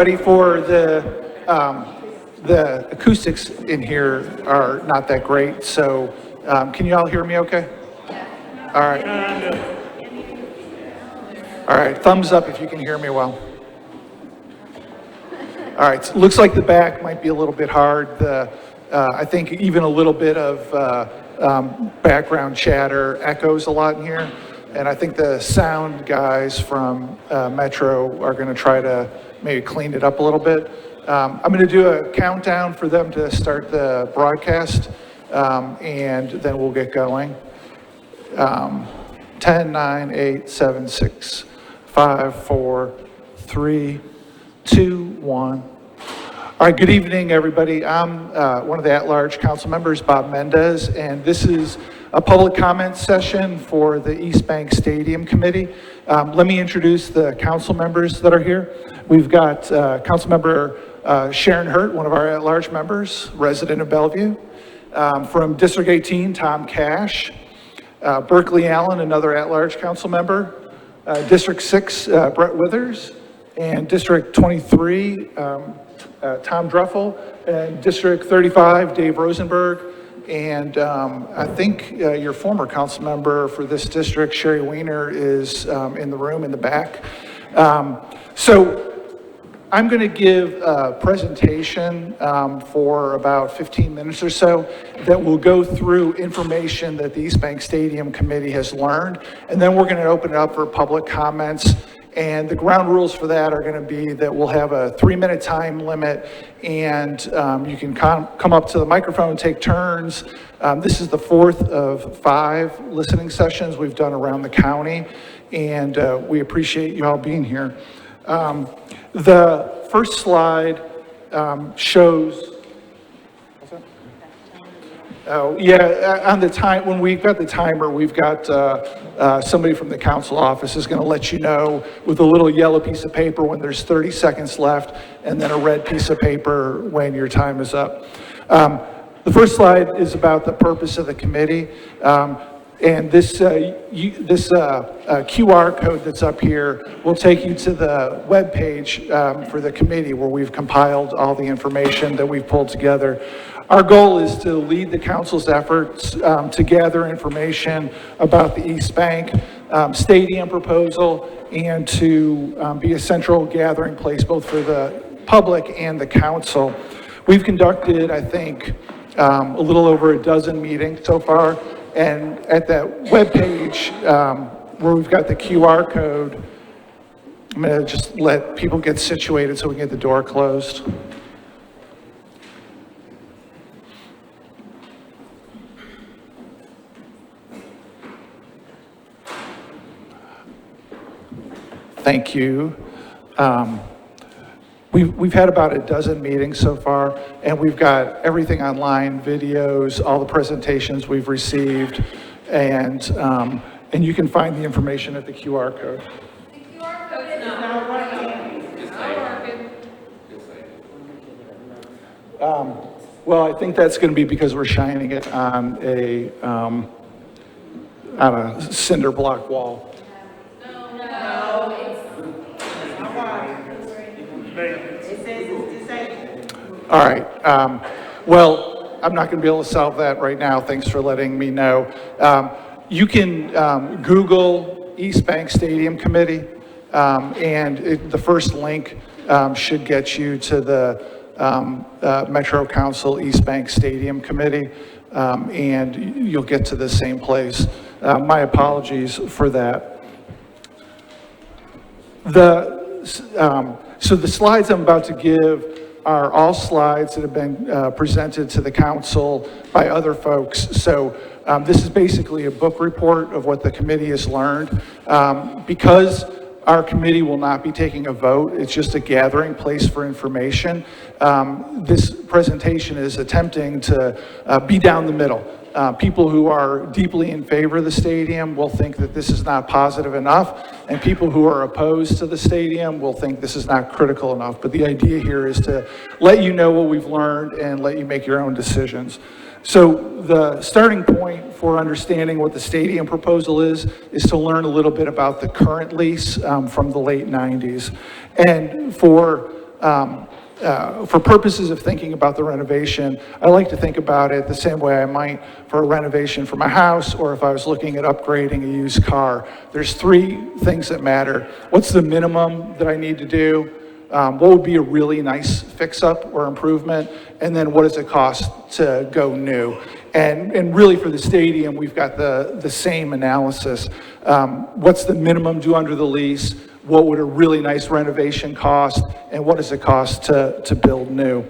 Ready for the acoustics in here are not that great, so can you all hear me okay? All right. All right, thumbs up if you can hear me well. All right, so looks like the back might be a little bit hard. I think even a little bit of background chatter echoes a lot in here. And I think the sound guys from Metro are going to try to maybe clean it up a little bit. I'm going to do a countdown for them to start the broadcast, and then we'll get going. 10, 9, 8, 7, 6, 5, 4, 3, 2, 1. All right, good evening, everybody. I'm one of the at-large council members, Bob Mendez, and this is a public comment session for the East Bank Stadium Committee. Let me introduce the council members that are here. We've got Council Member Sharon Hurt, one of our at-large members, resident of Bellevue. From District 18, Tom Cash. Berkeley Allen, another at-large council member. District 6, Brett Withers. And District 23, Tom Druffel. And District 35, Dave Rosenberg. And I think your former council member for this district, Sherry Weiner, is in the room in the back. So I'm going to give a presentation for about 15 minutes or so that will go through information that the East Bank Stadium Committee has learned. And then we're going to open it up for public comments. And the ground rules for that are going to be that we'll have a 3-minute time limit, and you can come up to the microphone and take turns. This is the 4th of 5 listening sessions we've done around the county, and we appreciate you all being here. The first slide shows. Oh, yeah, on the time, when we've got the timer, we've got somebody from the council office is going to let you know with a little yellow piece of paper when there's 30 seconds left, and then a red piece of paper when your time is up. The first slide is about the purpose of the committee. And this QR code that's up here will take you to the web page for the committee where we've compiled all the information that we've pulled together. Our goal is to lead the council's efforts to gather information about the East Bank Stadium proposal and to be a central gathering place both for the public and the council. We've conducted, I think, a little over a dozen meetings so far. And at that webpage where we've got the QR code, I'm going to just let people get situated so we can get the door closed. Thank you. We've had about a dozen meetings so far, and we've got everything online, videos, all the presentations we've received, and you can find the information at the QR code. The QR code is not working. It's not working. Well, I think that's going to be because we're shining it on a cinder block wall. All right. Well, I'm not going to be able to solve that right now. Thanks for letting me know. You can Google East Bank Stadium Committee, and the first link should get you to the Metro Council East Bank Stadium Committee, and you'll get to the same place. My apologies for that. So the slides I'm about to give are all slides that have been presented to the council by other folks. So this is basically a book report of what the committee has learned. Because our committee will not be taking a vote, it's just a gathering place for information. This presentation is attempting to be down the middle. People who are deeply in favor of the stadium will think that this is not positive enough, and people who are opposed to the stadium will think this is not critical enough. But the idea here is to let you know what we've learned and let you make your own decisions. So the starting point for understanding what the stadium proposal is to learn a little bit about the current lease from the late 90s. And for for purposes of thinking about the renovation, I like to think about it the same way I might for a renovation for my house, or if I was looking at upgrading a used car. There's three things that matter. What's the minimum that I need to do? What would be a really nice fix-up or improvement? And then what does it cost to go new? And really for the stadium, we've got the same analysis. What's the minimum due under the lease? What would a really nice renovation cost? And what does it cost to build new?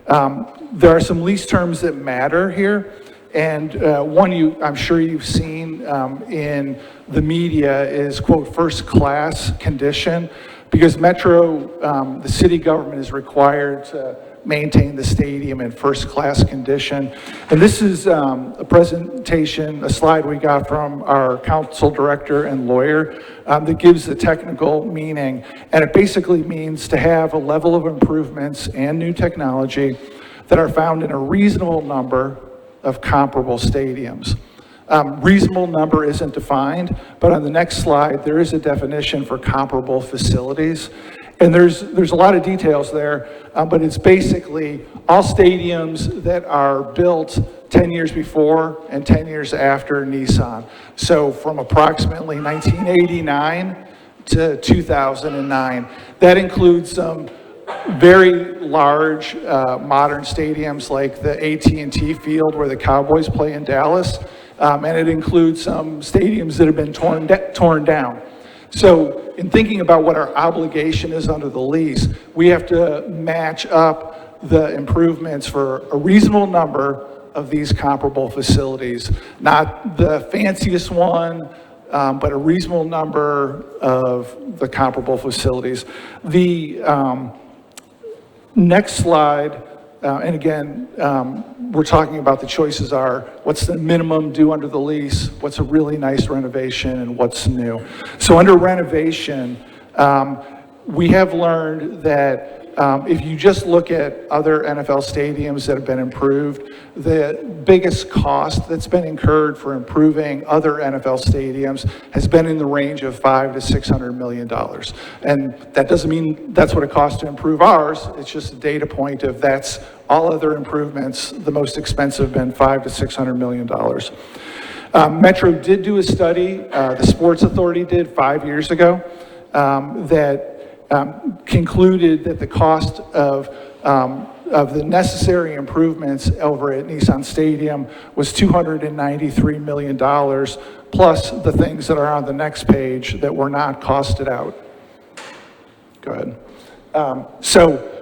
There are some lease terms that matter here. And one I'm sure you've seen in the media is, quote, first class condition, because Metro, the city government is required to maintain the stadium in first class condition. And this is a presentation, a slide we got from our council director and lawyer that gives the technical meaning. And it basically means to have a level of improvements and new technology that are found in a reasonable number of comparable stadiums. Reasonable number isn't defined, but on the next slide, there is a definition for comparable facilities. And there's a lot of details there, but it's basically all stadiums that are built 10 years before and 10 years after Nissan. So from approximately 1989 to 2009. That includes some very large modern stadiums like the AT&T Field where the Cowboys play in Dallas, and it includes some stadiums that have been torn down. So in thinking about what our obligation is under the lease, we have to match up the improvements for a reasonable number of these comparable facilities. Not the fanciest one, but a reasonable number of the comparable facilities. The next slide, and again, we're talking about the choices are, what's the minimum due under the lease, what's a really nice renovation, and what's new. So under renovation, we have learned that if you just look at other NFL stadiums that have been improved, the biggest cost that's been incurred for improving other NFL stadiums has been in the range of $500 to $600 million. And that doesn't mean that's what it costs to improve ours. It's just a data point of that's all other improvements. The most expensive have been $500 to $600 million. Metro did do a study, the Sports Authority did 5 years ago, that concluded that the cost of the necessary improvements over at Nissan Stadium was $293 million, plus the things that are on the next page that were not costed out. Go ahead. So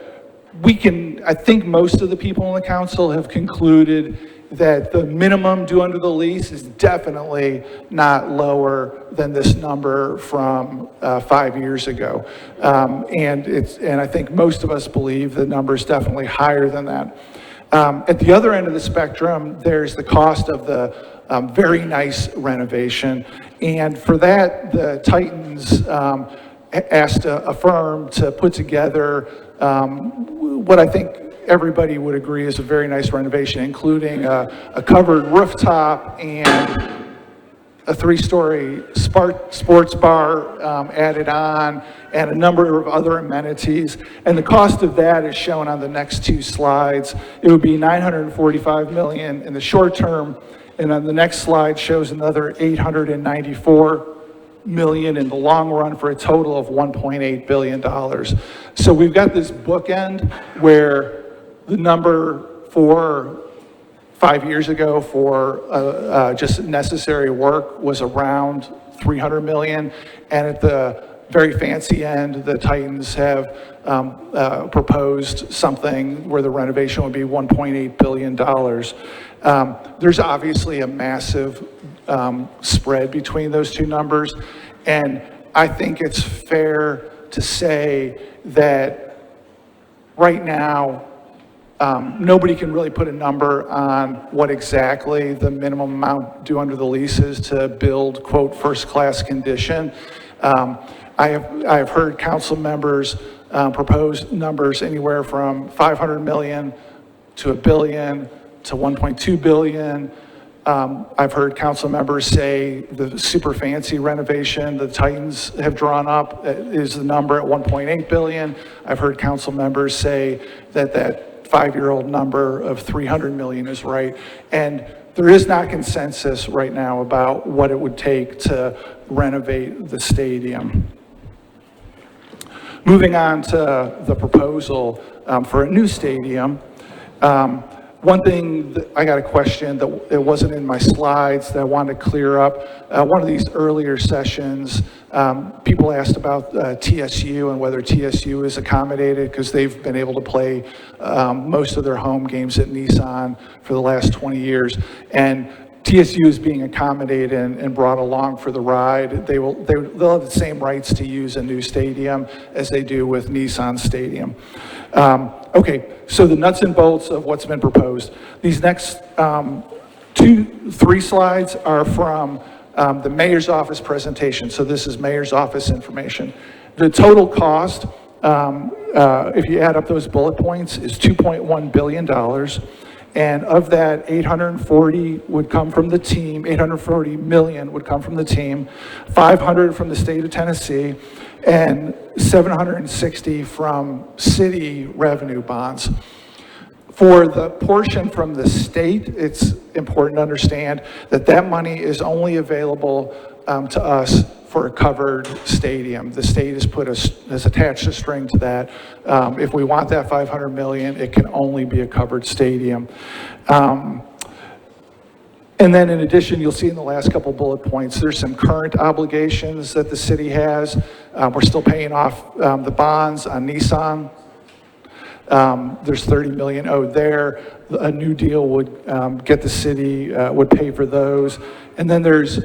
I think most of the people on the council have concluded that the minimum due under the lease is definitely not lower than this number from 5 years ago. And I think most of us believe the number is definitely higher than that. At the other end of the spectrum, there's the cost of the very nice renovation. And for that, the Titans asked a firm to put together what I think everybody would agree is a very nice renovation, including a covered rooftop and a 3-story sports bar added on, and a number of other amenities. And the cost of that is shown on the next 2 slides. It would be $945 million in the short term, and on the next slide shows another $894 million in the long run for a total of $1.8 billion. So we've got this bookend where the number for 5 years ago for just necessary work was around $300 million. And at the very fancy end, the Titans have proposed something where the renovation would be $1.8 billion. There's obviously a massive spread between those two numbers. And I think it's fair to say that right now, nobody can really put a number on what exactly the minimum amount due under the lease is to build, quote, first-class condition. I have heard council members propose numbers anywhere from $500 million to $1 billion to $1.2 billion. I've heard council members say the super fancy renovation the Titans have drawn up is the number at 1.8 billion. I've heard council members say that 5-year-old number of 300 million is right. And there is not consensus right now about what it would take to renovate the stadium. Moving on to the proposal for a new stadium. One thing that I got a question that it wasn't in my slides that I wanted to clear up. One of these earlier sessions, people asked about TSU and whether TSU is accommodated because they've been able to play most of their home games at Nissan for the last 20 years. And TSU is being accommodated and brought along for the ride. They'll have the same rights to use a new stadium as they do with Nissan Stadium. Okay, so the nuts and bolts of what's been proposed. These next 3 slides are from the mayor's office presentation. So this is mayor's office information. The total cost, if you add up those bullet points, is $2.1 billion. And of that, 840 would come from the team, 840 million would come from the team, 500 from the state of Tennessee, and 760 from city revenue bonds. For the portion from the state, it's important to understand that that money is only available to us for a covered stadium. The state has attached a string to that. If we want that 500 million, it can only be a covered stadium. And then in addition, you'll see in the last couple bullet points, there's some current obligations that the city has. We're still paying off the bonds on Nissan. There's 30 million owed there. A new deal would get the city, would pay for those. And then there's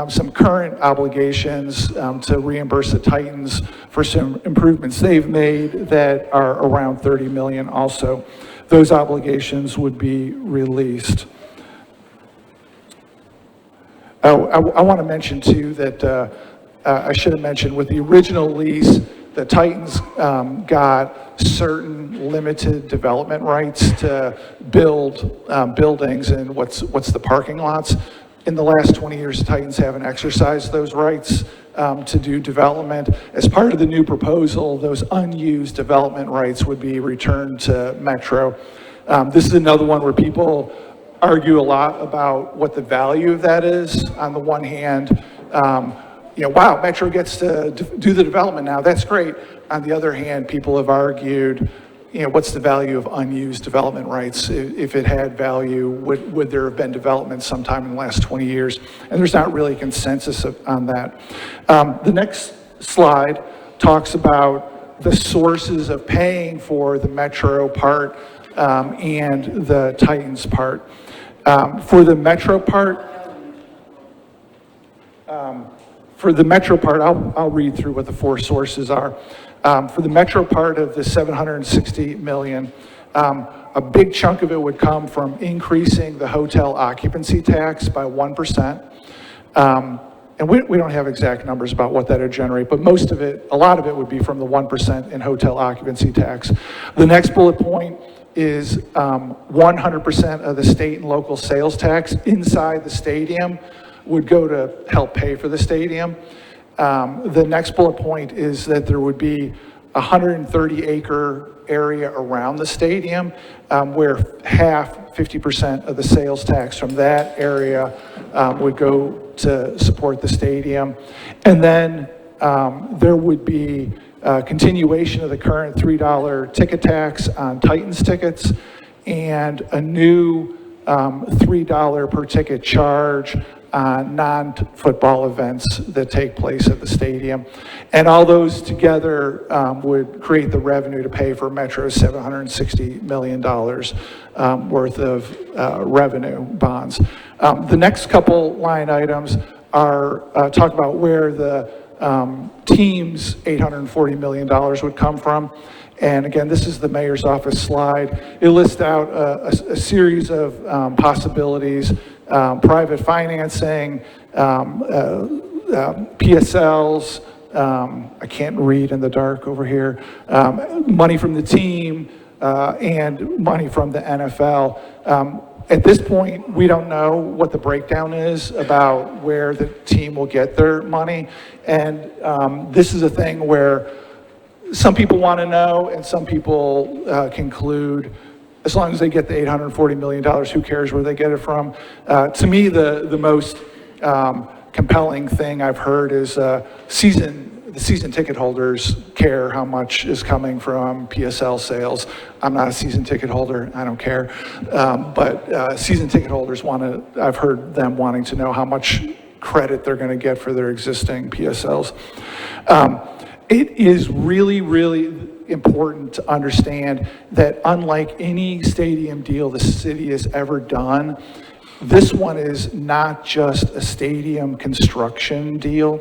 some current obligations to reimburse the Titans for some improvements they've made that are around 30 million also. Those obligations would be released. I want to mention too that I should have mentioned with the original lease, the Titans got certain limited development rights to build buildings and what's the parking lots. In the last 20 years, the Titans haven't exercised those rights to do development. As part of the new proposal, those unused development rights would be returned to Metro. This is another one where people argue a lot about what the value of that is. On the one hand, wow, Metro gets to do the development now, that's great. On the other hand, people have argued, what's the value of unused development rights? If it had value, would there have been development sometime in the last 20 years? And there's not really consensus on that. The next slide talks about the sources of paying for the Metro part and the Titans part. For the Metro part, I'll read through what the 4 sources are. For the Metro part of the 760 million, a big chunk of it would come from increasing the hotel occupancy tax by 1%. And we don't have exact numbers about what that would generate, but a lot of it would be from the 1% in hotel occupancy tax. The next bullet point is 100% of the state and local sales tax inside the stadium would go to help pay for the stadium. The next bullet point is that there would be a 130-acre area around the stadium where 50% of the sales tax from that area would go to support the stadium. And then there would be a continuation of the current $3 ticket tax on Titans tickets and a new $3 per ticket charge on non-football events that take place at the stadium. And all those together would create the revenue to pay for Metro's $760 million worth of revenue bonds. The next couple line items are talk about where the team's $840 million would come from. And again, this is the mayor's office slide. It lists out a series of possibilities, private financing, PSLs, I can't read in the dark over here, money from the team, and money from the NFL. At this point, we don't know what the breakdown is about where the team will get their money. And this is a thing where some people want to know and some people conclude as long as they get the $840 million, who cares where they get it from? To me, the most compelling thing I've heard is the season ticket holders care how much is coming from PSL sales. I'm not a season ticket holder, I don't care. But season ticket holders I've heard them wanting to know how much credit they're gonna get for their existing PSLs. It is really, really important to understand that unlike any stadium deal the city has ever done, this one is not just a stadium construction deal.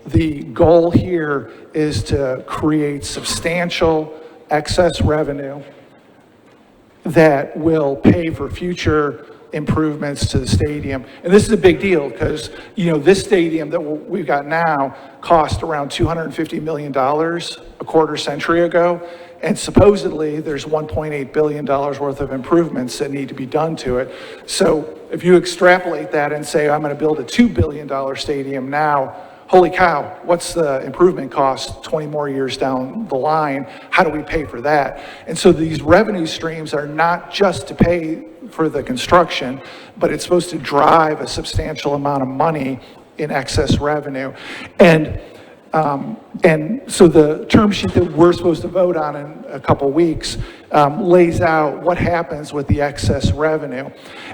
The goal here is to create substantial excess revenue that will pay for future improvements to the stadium. And this is a big deal because, this stadium that we've got now cost around $250 million a quarter century ago. And supposedly there's $1.8 billion worth of improvements that need to be done to it. So if you extrapolate that and say, I'm going to build a $2 billion stadium now, holy cow, what's the improvement cost 20 more years down the line? How do we pay for that? And so these revenue streams are not just to pay for the construction, but it's supposed to drive a substantial amount of money in excess revenue. And so the term sheet that we're supposed to vote on in a couple weeks lays out what happens with the excess revenue.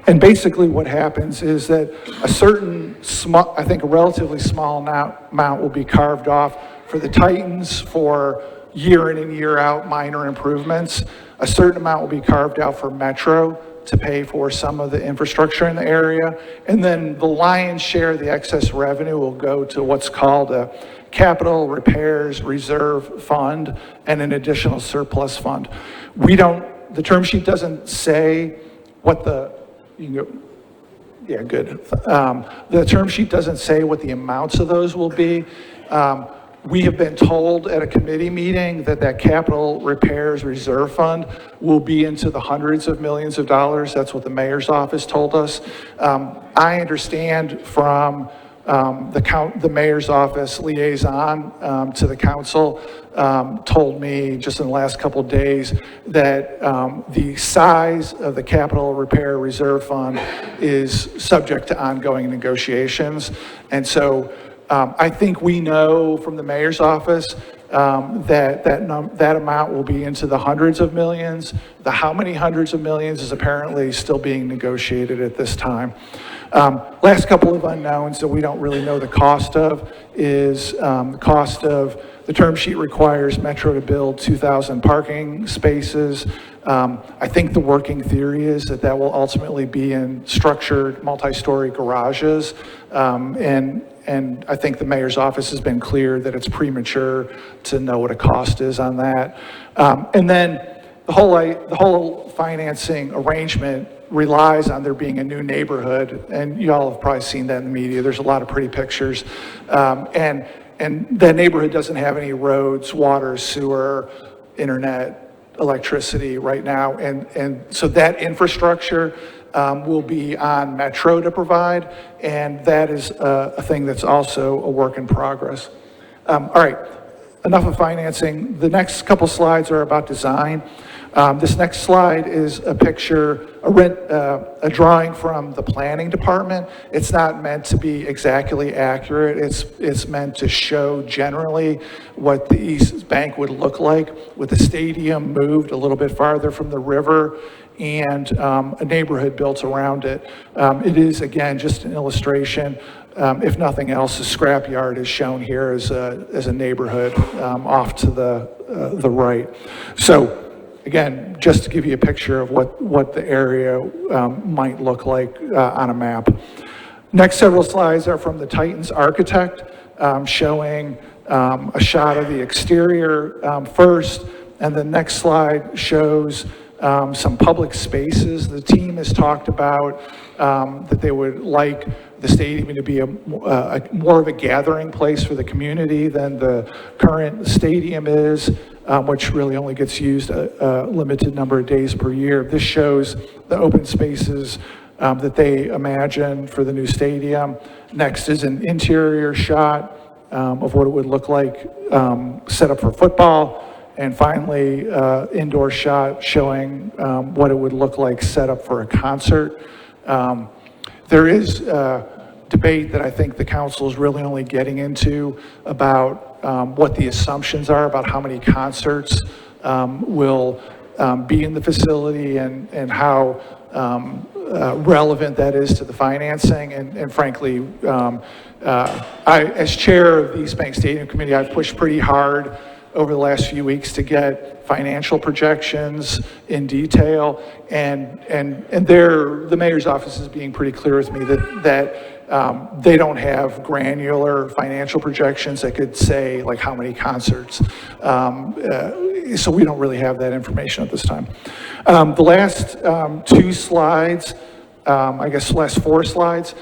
And basically what happens is that a certain small, I think a relatively small amount will be carved off for the Titans for year in and year out minor improvements. A certain amount will be carved out for Metro to pay for some of the infrastructure in the area. And then the lion's share of the excess revenue will go to what's called a capital repairs reserve fund and an additional surplus fund. The term sheet doesn't say what the term sheet doesn't say what the amounts of those will be. We have been told at a committee meeting that capital repairs reserve fund will be into the hundreds of millions of dollars. That's what the mayor's office told us. I understand from the mayor's office liaison to the council told me just in the last couple of days that the size of the capital repair reserve fund is subject to ongoing negotiations. And so I think we know from the mayor's office that amount will be into the hundreds of millions. The how many hundreds of millions is apparently still being negotiated at this time. Last couple of unknowns that we don't really know the cost of is the cost of the term sheet requires Metro to build 2,000 parking spaces. I think the working theory is that will ultimately be in structured multi-story garages. And I think the mayor's office has been clear that it's premature to know what a cost is on that. And then the whole financing arrangement relies on there being a new neighborhood, and you all have probably seen that in the media. There's a lot of pretty pictures. And that neighborhood doesn't have any roads, water, sewer, internet, electricity right now. And so that infrastructure will be on Metro to provide, and that is a thing that's also a work in progress. All right, enough of financing. The next couple slides are about design. This next slide is a picture, a drawing from the planning department. It's not meant to be exactly accurate. It's meant to show generally what the East Bank would look like with the stadium moved a little bit farther from the river and a neighborhood built around it. It is, again, just an illustration. If nothing else, the scrapyard is shown here as a neighborhood off to the right. So, again, just to give you a picture of what the area might look like on a map. Next several slides are from the Titans architect, showing a shot of the exterior first, and the next slide shows some public spaces. The team has talked about that they would like the stadium to be more of a gathering place for the community than the current stadium is, which really only gets used a limited number of days per year. This shows the open spaces that they imagine for the new stadium. Next is an interior shot of what it would look like set up for football. And finally, indoor shot showing what it would look like set up for a concert. There is debate that I think the council is really only getting into about what the assumptions are about how many concerts will be in the facility and how relevant that is to the financing. And frankly, as chair of the East Bank Stadium Committee, I've pushed pretty hard over the last few weeks to get financial projections in detail, and the mayor's office is being pretty clear with me that they don't have granular financial projections that could say like how many concerts. So we don't really have that information at this time. The last two slides, I guess the last four slides,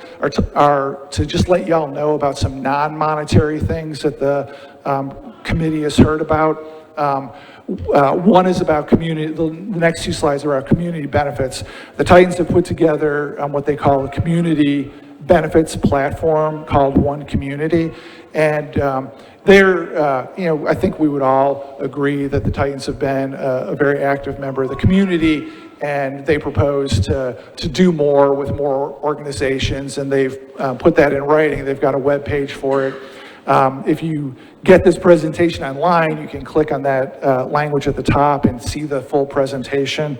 are to just let y'all know about some non-monetary things that the committee has heard about. One is about community, the next two slides are about community benefits. The Titans have put together what they call a community benefits platform called One Community. And I think we would all agree that the Titans have been a very active member of the community, and they propose to do more with more organizations, and they've put that in writing. They've got a web page for it. If you get this presentation online, you can click on that language at the top and see the full presentation.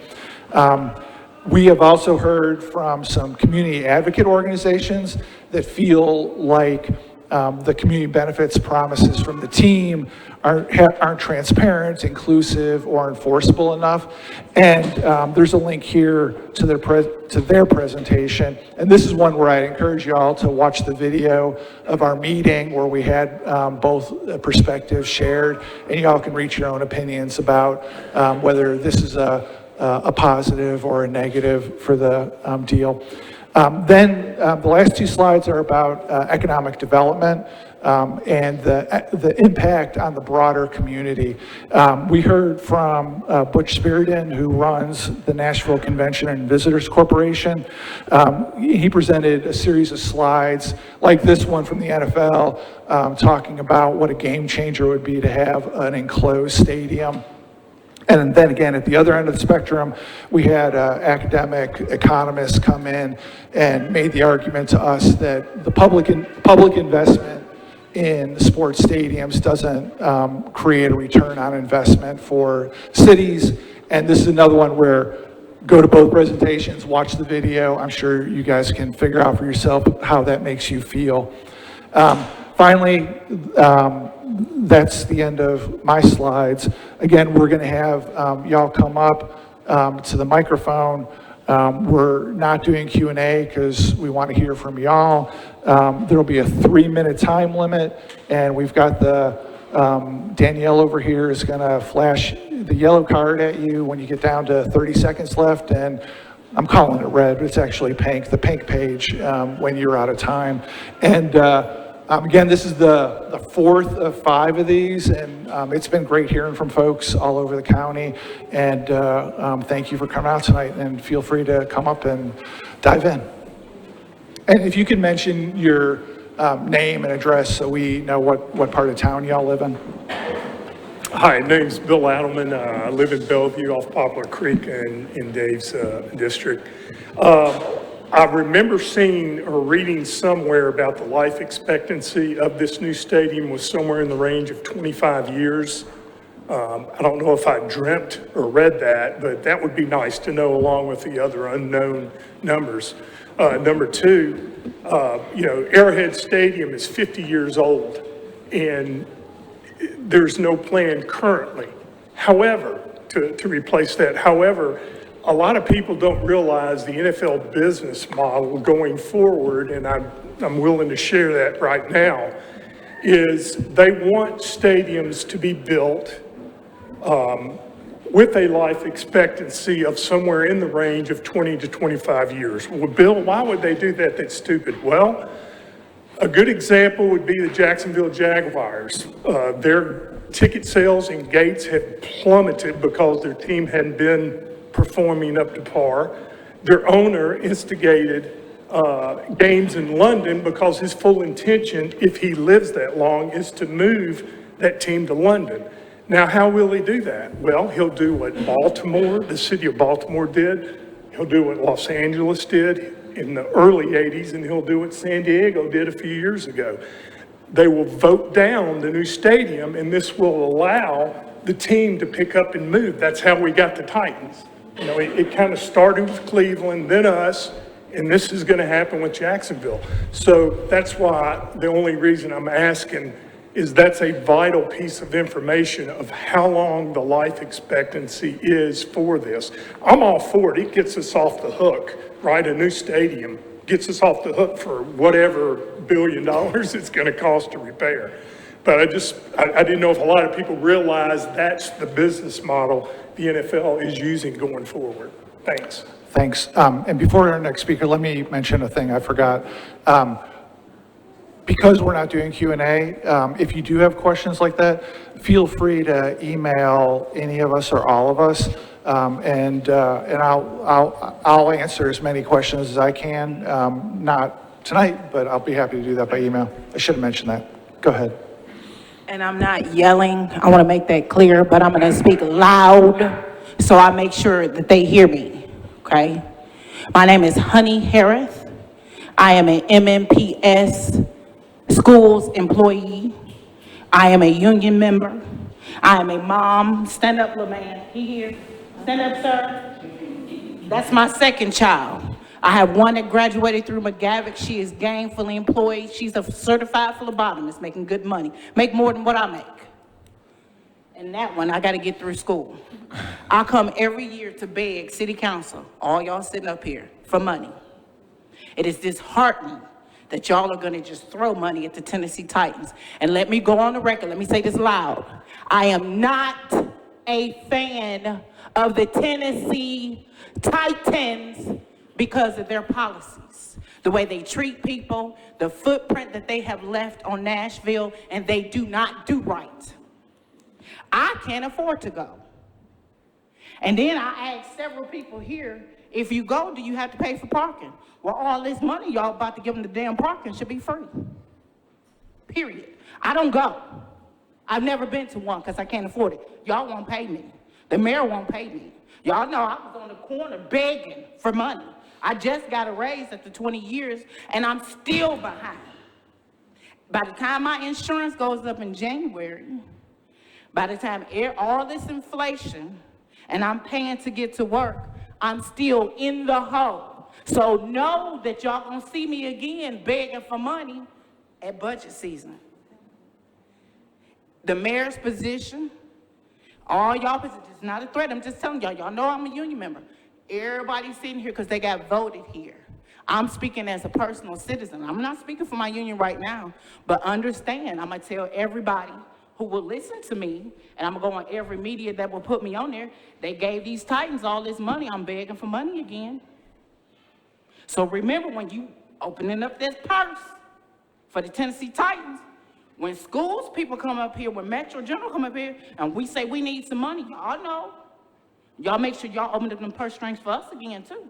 We have also heard from some community advocate organizations that feel like the community benefits promises from the team aren't transparent, inclusive, or enforceable enough. And there's a link here to their presentation. And this is one where I encourage you all to watch the video of our meeting where we had both perspectives shared, and you all can reach your own opinions about whether this is a positive or a negative for the deal. Then the last two slides are about economic development and the impact on the broader community. We heard from Butch Spiriton, who runs the Nashville Convention and Visitors Corporation. He presented a series of slides like this one from the NFL talking about what a game changer it would be to have an enclosed stadium. And then again, at the other end of the spectrum, we had academic economists come in and made the argument to us that the public investment in sports stadiums doesn't create a return on investment for cities. And this is another one where go to both presentations, watch the video. I'm sure you guys can figure out for yourself how that makes you feel. Finally, that's the end of my slides. Again, we're going to have y'all come up to the microphone. We're not doing Q&A because we want to hear from y'all. There'll be a 3-minute time limit, and we've got the Danielle over here is going to flash the yellow card at you when you get down to 30 seconds left, and I'm calling it red, but it's actually pink, the pink page when you're out of time. And again, this is the fourth of 5 of these, and it's been great hearing from folks all over the county. And thank you for coming out tonight, and feel free to come up and dive in. And if you could mention your name and address so we know what part of town y'all live in. Hi, name's Bill Adelman. I live in Bellevue off Poplar Creek in Dave's district. I remember seeing or reading somewhere about the life expectancy of this new stadium was somewhere in the range of 25 years. I don't know if I dreamt or read that, but that would be nice to know along with the other unknown numbers. Number two, Arrowhead Stadium is 50 years old, and there's no plan currently. However, to replace that, a lot of people don't realize the NFL business model going forward, and I'm willing to share that right now, is they want stadiums to be built with a life expectancy of somewhere in the range of 20 to 25 years. Well, Bill, why would they do that? That's stupid. Well, a good example would be the Jacksonville Jaguars. Their ticket sales and gates had plummeted because their team hadn't been performing up to par. Their owner instigated games in London because his full intention, if he lives that long, is to move that team to London. Now, how will he do that? Well, he'll do what Baltimore, the city of Baltimore did. He'll do what Los Angeles did in the early 80s, and he'll do what San Diego did a few years ago. They will vote down the new stadium, and this will allow the team to pick up and move. That's how we got the Titans. You know, it kind of started with Cleveland, then us, and this is going to happen with Jacksonville. So that's why the only reason I'm asking is that's a vital piece of information of how long the life expectancy is for this. I'm all for it. It gets us off the hook, right? A new stadium gets us off the hook for whatever $1 billion it's going to cost to repair. But I didn't know if a lot of people realize that's the business model the NFL is using going forward. Thanks. Thanks. And before our next speaker, let me mention a thing I forgot. Because we're not doing Q&A, if you do have questions like that, feel free to email any of us or all of us, and I'll answer as many questions as I can. Not tonight, but I'll be happy to do that by email. I should have mentioned that. Go ahead. And I'm not yelling, I want to make that clear, but I'm going to speak loud so I make sure that they hear me, okay? My name is Honey Harris. I am an MMPS schools employee. I am a union member. I am a mom. Stand up, little man. He here. Stand up, sir. That's my second child. I have one that graduated through McGavick. She is gainfully employed. She's a certified phlebotomist, making good money. Make more than what I make. And that one, I got to get through school. I come every year to beg city council, all y'all sitting up here, for money. It is disheartening that y'all are going to just throw money at the Tennessee Titans. And let me go on the record. Let me say this loud. I am not a fan of the Tennessee Titans because of their policies, the way they treat people, the footprint that they have left on Nashville, and they do not do right. I can't afford to go. And then I asked several people here, if you go, do you have to pay for parking? Well, all this money y'all about to give them the damn parking should be free. Period. I don't go. I've never been to one because I can't afford it. Y'all won't pay me. The mayor won't pay me. Y'all know I was on the corner begging for money. I just got a raise after 20 years, and I'm still behind. By the time my insurance goes up in January, by the time all this inflation, and I'm paying to get to work, I'm still in the hole. So know that y'all gonna see me again begging for money at budget season. The mayor's position, all y'all positions, it's not a threat. I'm just telling y'all, y'all know I'm a union member. Everybody's sitting here because they got voted here. I'm speaking as a personal citizen. I'm not speaking for my union right now, but understand, I'm gonna tell everybody who will listen to me, and I'm gonna go on every media that will put me on there. They gave these Titans all this money. I'm begging for money again. So remember, when you opening up this purse for the Tennessee Titans, when schools people come up here, when Metro General come up here, and we say we need some money, y'all know. Y'all make sure y'all open up them purse strings for us again too.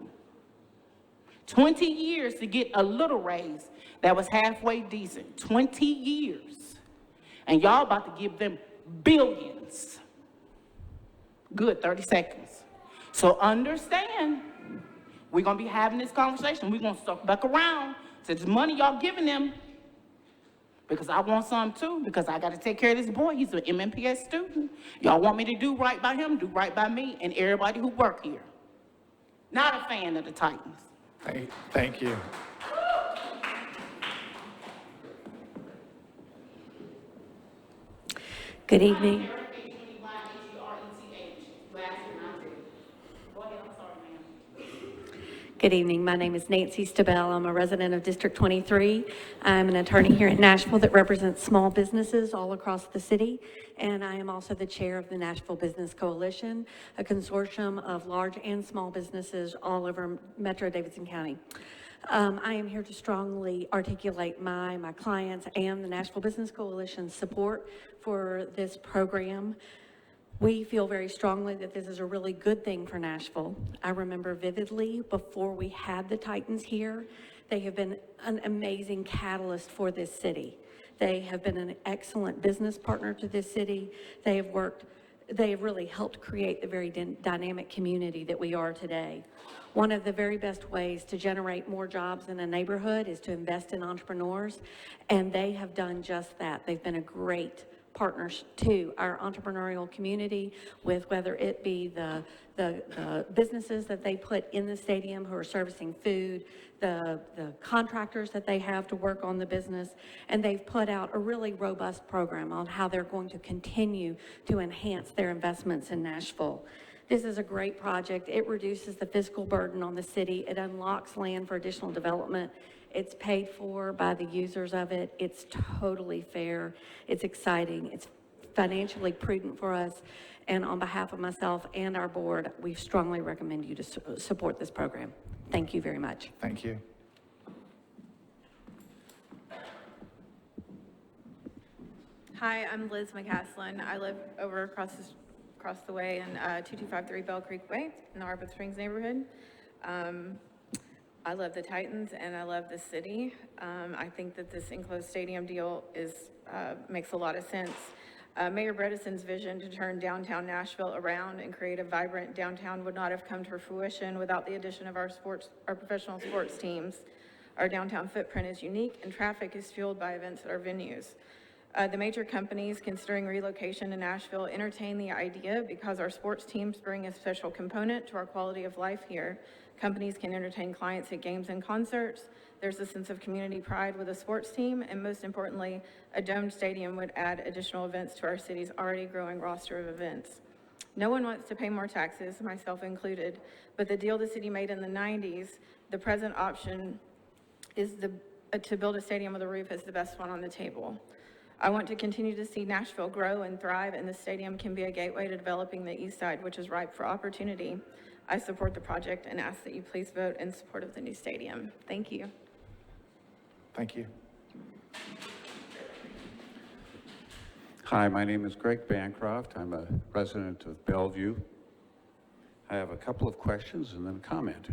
20 years to get a little raise that was halfway decent. 20 years. And y'all about to give them billions. Good, 30 seconds. So understand, we're going to be having this conversation. We're going to circle back around to the money y'all giving them, because I want some too, because I got to take care of this boy. He's an MMPS student. Y'all want me to do right by him, do right by me, and everybody who work here. Not a fan of the Titans. Thank you. Good evening. Good evening. My name is Nancy Stabell. I'm a resident of District 23. I'm an attorney here in Nashville that represents small businesses all across the city. And I am also the chair of the Nashville Business Coalition, a consortium of large and small businesses all over Metro Davidson County. I am here to strongly articulate my clients and the Nashville Business Coalition's support for this program. We feel very strongly that this is a really good thing for Nashville. I remember vividly before we had the Titans here, they have been an amazing catalyst for this city. They have been an excellent business partner to this city. They have really helped create the very dynamic community that we are today. One of the very best ways to generate more jobs in a neighborhood is to invest in entrepreneurs, and they have done just that. They've been a great partners to our entrepreneurial community, with whether it be the businesses that they put in the stadium who are servicing food, the contractors that they have to work on the business, and they've put out a really robust program on how they're going to continue to enhance their investments in Nashville. This is a great project. It reduces the fiscal burden on the city. It unlocks land for additional development. It's paid for by the users of it. It's totally fair. It's exciting. It's financially prudent for us. And on behalf of myself and our board, we strongly recommend you to support this program. Thank you very much. Thank you. Hi, I'm Liz McCaslin. I live over across the way in 2253 Bell Creek Way in the Harbor Springs neighborhood. I love the Titans and I love the city. I think that this enclosed stadium deal makes a lot of sense. Mayor Bredesen's vision to turn downtown Nashville around and create a vibrant downtown would not have come to fruition without the addition of our professional sports teams. Our downtown footprint is unique and traffic is fueled by events at our venues. The major companies considering relocation to Nashville entertain the idea because our sports teams bring a special component to our quality of life here. Companies can entertain clients at games and concerts. There's a sense of community pride with a sports team, and most importantly, a domed stadium would add additional events to our city's already growing roster of events. No one wants to pay more taxes, myself included, but the deal the city made in the 90s, the present option is to build a stadium with a roof is the best one on the table. I want to continue to see Nashville grow and thrive, and the stadium can be a gateway to developing the east side, which is ripe for opportunity. I support the project and ask that you please vote in support of the new stadium. Thank you. Thank you. Hi, my name is Greg Bancroft. I'm a resident of Bellevue. I have a couple of questions and then a comment.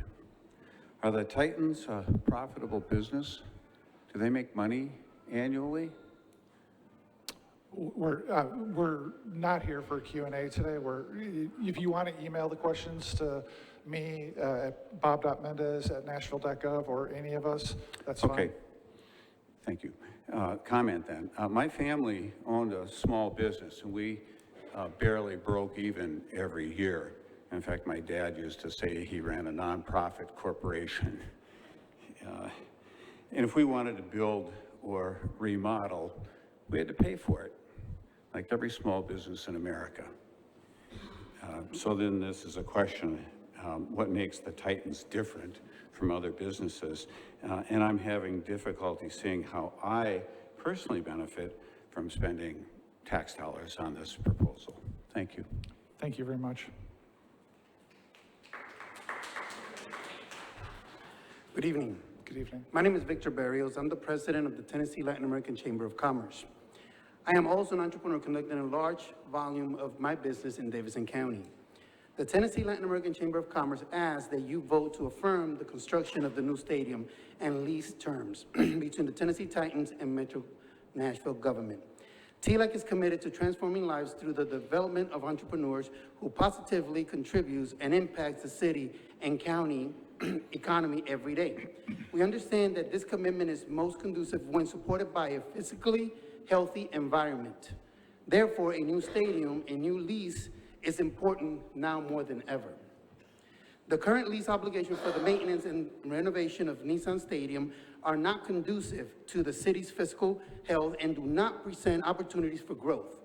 Are the Titans a profitable business? Do they make money annually? We're not here for Q&A today. If you want to email the questions to me at bob.mendez@nashville.gov or any of us, that's fine. Okay, thank you. Comment then. My family owned a small business and we barely broke even every year. In fact, my dad used to say he ran a nonprofit corporation. And if we wanted to build or remodel, we had to pay for it, like every small business in America. So then this is a question, what makes the Titans different from other businesses? And I'm having difficulty seeing how I personally benefit from spending tax dollars on this proposal. Thank you. Thank you very much. Good evening. Good evening. My name is Victor Barrios. I'm the president of the Tennessee Latin American Chamber of Commerce. I am also an entrepreneur conducting a large volume of my business in Davidson County. The Tennessee Latin American Chamber of Commerce asks that you vote to affirm the construction of the new stadium and lease terms between the Tennessee Titans and Metro Nashville government. TLAC is committed to transforming lives through the development of entrepreneurs who positively contributes and impacts the city and county economy every day. We understand that this commitment is most conducive when supported by a physically healthy environment. Therefore, a new stadium, a new lease is important now more than ever. The current lease obligations for the maintenance and renovation of Nissan Stadium are not conducive to the city's fiscal health and do not present opportunities for growth.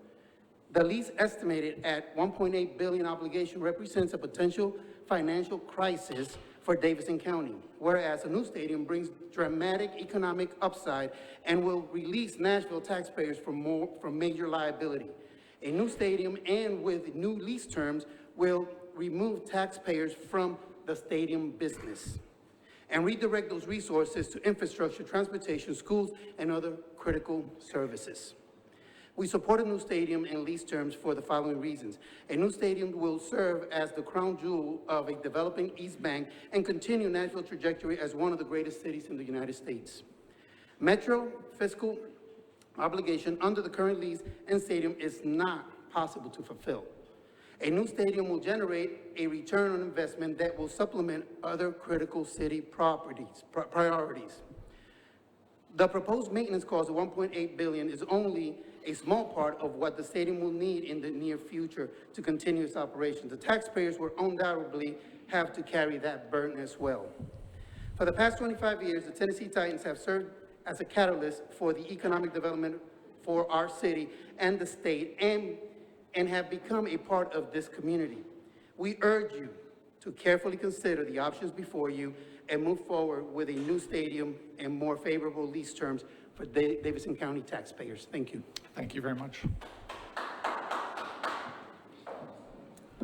The lease estimated at $1.8 billion obligation represents a potential financial crisis for Davidson County, whereas a new stadium brings dramatic economic upside and will release Nashville taxpayers from major liability. A new stadium and with new lease terms will remove taxpayers from the stadium business and redirect those resources to infrastructure, transportation, schools, and other critical services. We support a new stadium and lease terms for the following reasons. A new stadium will serve as the crown jewel of a developing East Bank and continue Nashville's trajectory as one of the greatest cities in the United States. Metro fiscal obligation under the current lease and stadium is not possible to fulfill. A new stadium will generate a return on investment that will supplement other critical city priorities. The proposed maintenance cost of $1.8 billion is only a small part of what the stadium will need in the near future to continue its operations. The taxpayers will undoubtedly have to carry that burden as well. For the past 25 years, the Tennessee Titans have served as a catalyst for the economic development for our city and the state, and have become a part of this community. We urge you to carefully consider the options before you and move forward with a new stadium and more favorable lease terms for Davidson County taxpayers. Thank you. Thank you very much.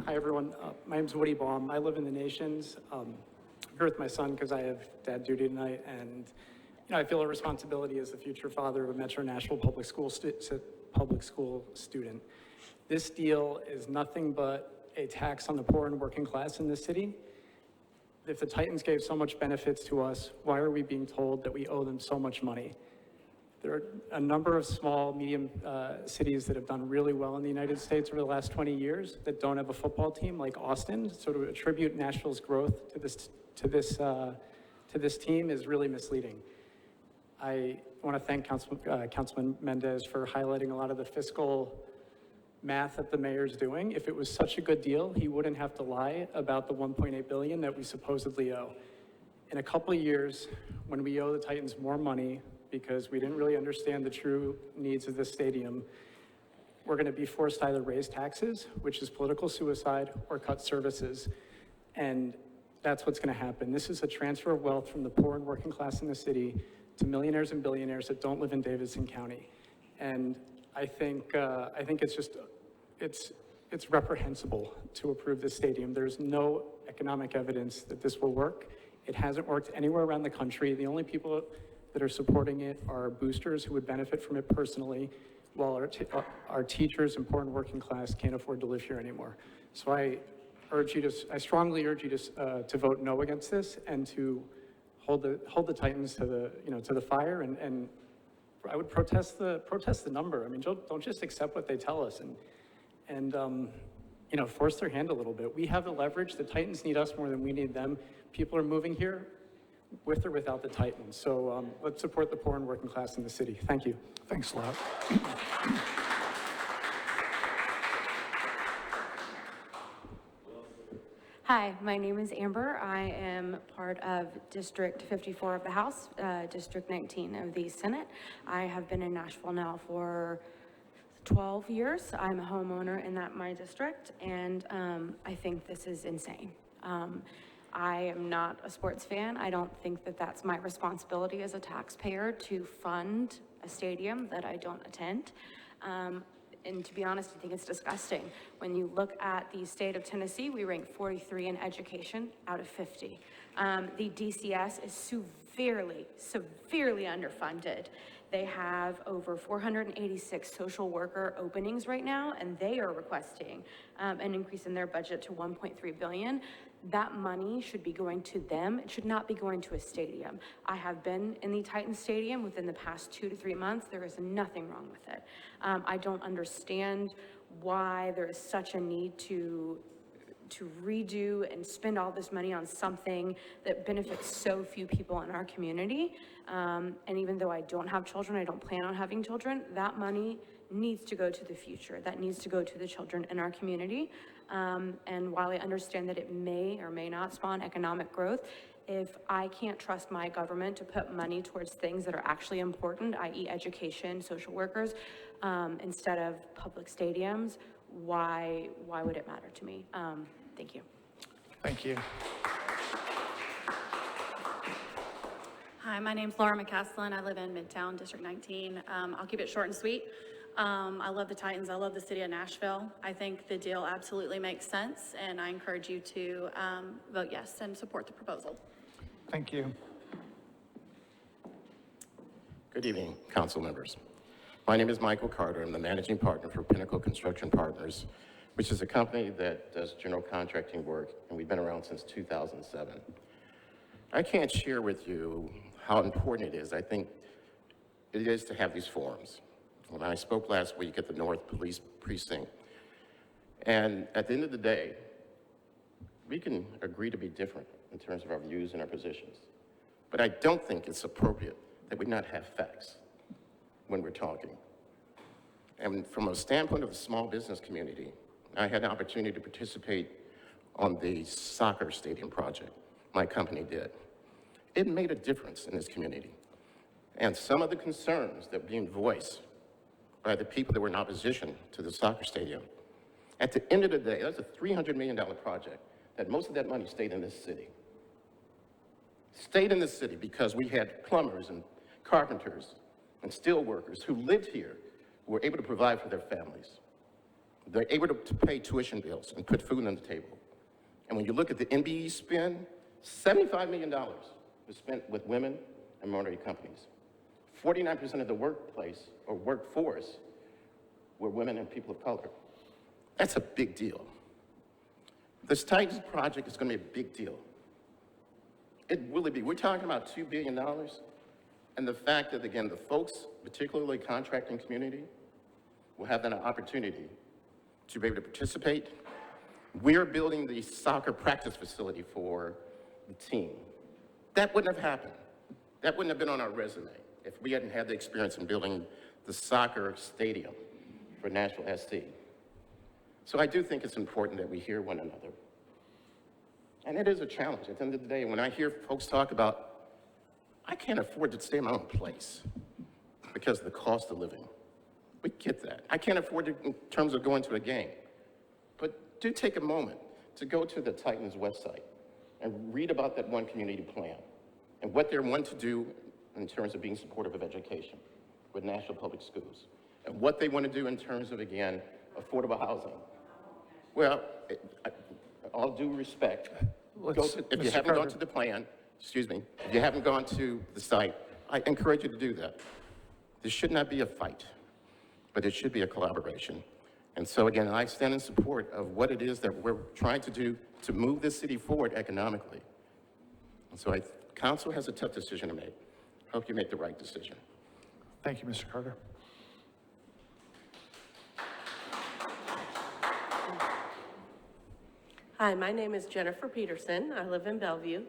Hi, everyone. My name's Woody Baum. I live in the Nations. I'm here with my son because I have dad duty tonight, and I feel a responsibility as the future father of a Metro Nashville public school student. This deal is nothing but a tax on the poor and working class in this city. If the Titans gave so much benefits to us, why are we being told that we owe them so much money? There are a number of small, medium cities that have done really well in the United States over the last 20 years that don't have a football team, like Austin. So to attribute Nashville's growth to this team is really misleading. I want to thank Councilman Mendez for highlighting a lot of the fiscal math that the mayor's doing. If it was such a good deal, he wouldn't have to lie about the $1.8 billion that we supposedly owe. In a couple of years, when we owe the Titans more money because we didn't really understand the true needs of this stadium, we're going to be forced to either raise taxes, which is political suicide, or cut services. And that's what's going to happen. This is a transfer of wealth from the poor and working class in the city to millionaires and billionaires that don't live in Davidson County. And I think it's reprehensible to approve this stadium. There's no economic evidence that this will work. It hasn't worked anywhere around the country. The only people that are supporting it are boosters who would benefit from it personally, while our teachers and poor and working class can't afford to live here anymore. So I strongly urge you to vote no against this and to hold the Titans to the fire, and I would protest the number. I mean, don't just accept what they tell us and force their hand a little bit. We have the leverage. The Titans need us more than we need them. People are moving here with or without the Titans. So let's support the poor and working class in the city. Thank you. Thanks a lot. Hi, my name is Amber. I am part of District 54 of the House, District 19 of the Senate. I have been in Nashville now for 12 years. I'm a homeowner in my district, and I think this is insane. I am not a sports fan. I don't think that that's my responsibility as a taxpayer to fund a stadium that I don't attend. And to be honest, I think it's disgusting. When you look at the state of Tennessee, we rank 43 in education out of 50. The DCS is severely underfunded. They have over 486 social worker openings right now, and they are requesting an increase in their budget to $1.3 billion. That money should be going to them. It should not be going to a stadium. I have been in the Titan Stadium within the past 2 to 3 months. There is nothing wrong with it. I don't understand why there is such a need to redo and spend all this money on something that benefits so few people in our community. And even though I don't have children, I don't plan on having children, that money needs to go to the future. That needs to go to the children in our community. And while I understand that it may or may not spawn economic growth, if I can't trust my government to put money towards things that are actually important, i.e. education, social workers, instead of public stadiums, why would it matter to me? Thank you. Thank you. Hi, my name's Laura McCaslin. I live in Midtown, District 19. I'll keep it short and sweet. I love the Titans. I love the city of Nashville. I think the deal absolutely makes sense, and I encourage you to vote yes and support the proposal. Thank you. Good evening, council members. My name is Michael Carter. I'm the managing partner for Pinnacle Construction Partners, which is a company that does general contracting work, and we've been around since 2007. I can't share with you how important it is. I think it is to have these forums. When I spoke last week at the North Police Precinct, and at the end of the day, we can agree to be different in terms of our views and our positions. But I don't think it's appropriate that we not have facts when we're talking. And from a standpoint of the small business community, I had an opportunity to participate on the soccer stadium project. My company did. It made a difference in this community. And some of the concerns that were being voiced by the people that were in opposition to the soccer stadium, at the end of the day, that's a $300 million project, that most of that money stayed in this city. Stayed in this city because we had plumbers and carpenters and steel workers who lived here, who were able to provide for their families. They're able to pay tuition bills and put food on the table. And when you look at the NBE spend, $75 million was spent with women and minority companies. 49% of the workplace or workforce were women and people of color. That's a big deal. This Titans project is going to be a big deal. It will be. We're talking about $2 billion. And the fact that, again, the folks, particularly contracting community, will have that opportunity to be able to participate. We're building the soccer practice facility for the team. That wouldn't have happened. That wouldn't have been on our resume if we hadn't had the experience in building the soccer stadium for Nashville SC. So I do think it's important that we hear one another. And it is a challenge. At the end of the day, when I hear folks talk about, I can't afford to stay in my own place because of the cost of living. We get that. I can't afford it in terms of going to a game. But do take a moment to go to the Titans website and read about that one community plan and what they're wanting to do in terms of being supportive of education with Nashville Public Schools, and what they want to do in terms of, again, affordable housing. Well, all due respect, if you haven't gone to the plan, excuse me, if you haven't gone to the site, I encourage you to do that. This should not be a fight, but it should be a collaboration. And so again, I stand in support of what it is that we're trying to do to move this city forward economically. And so council has a tough decision to make. Hope you make the right decision. Thank you, Mr. Carter. Hi, my name is Jennifer Peterson. I live in Bellevue.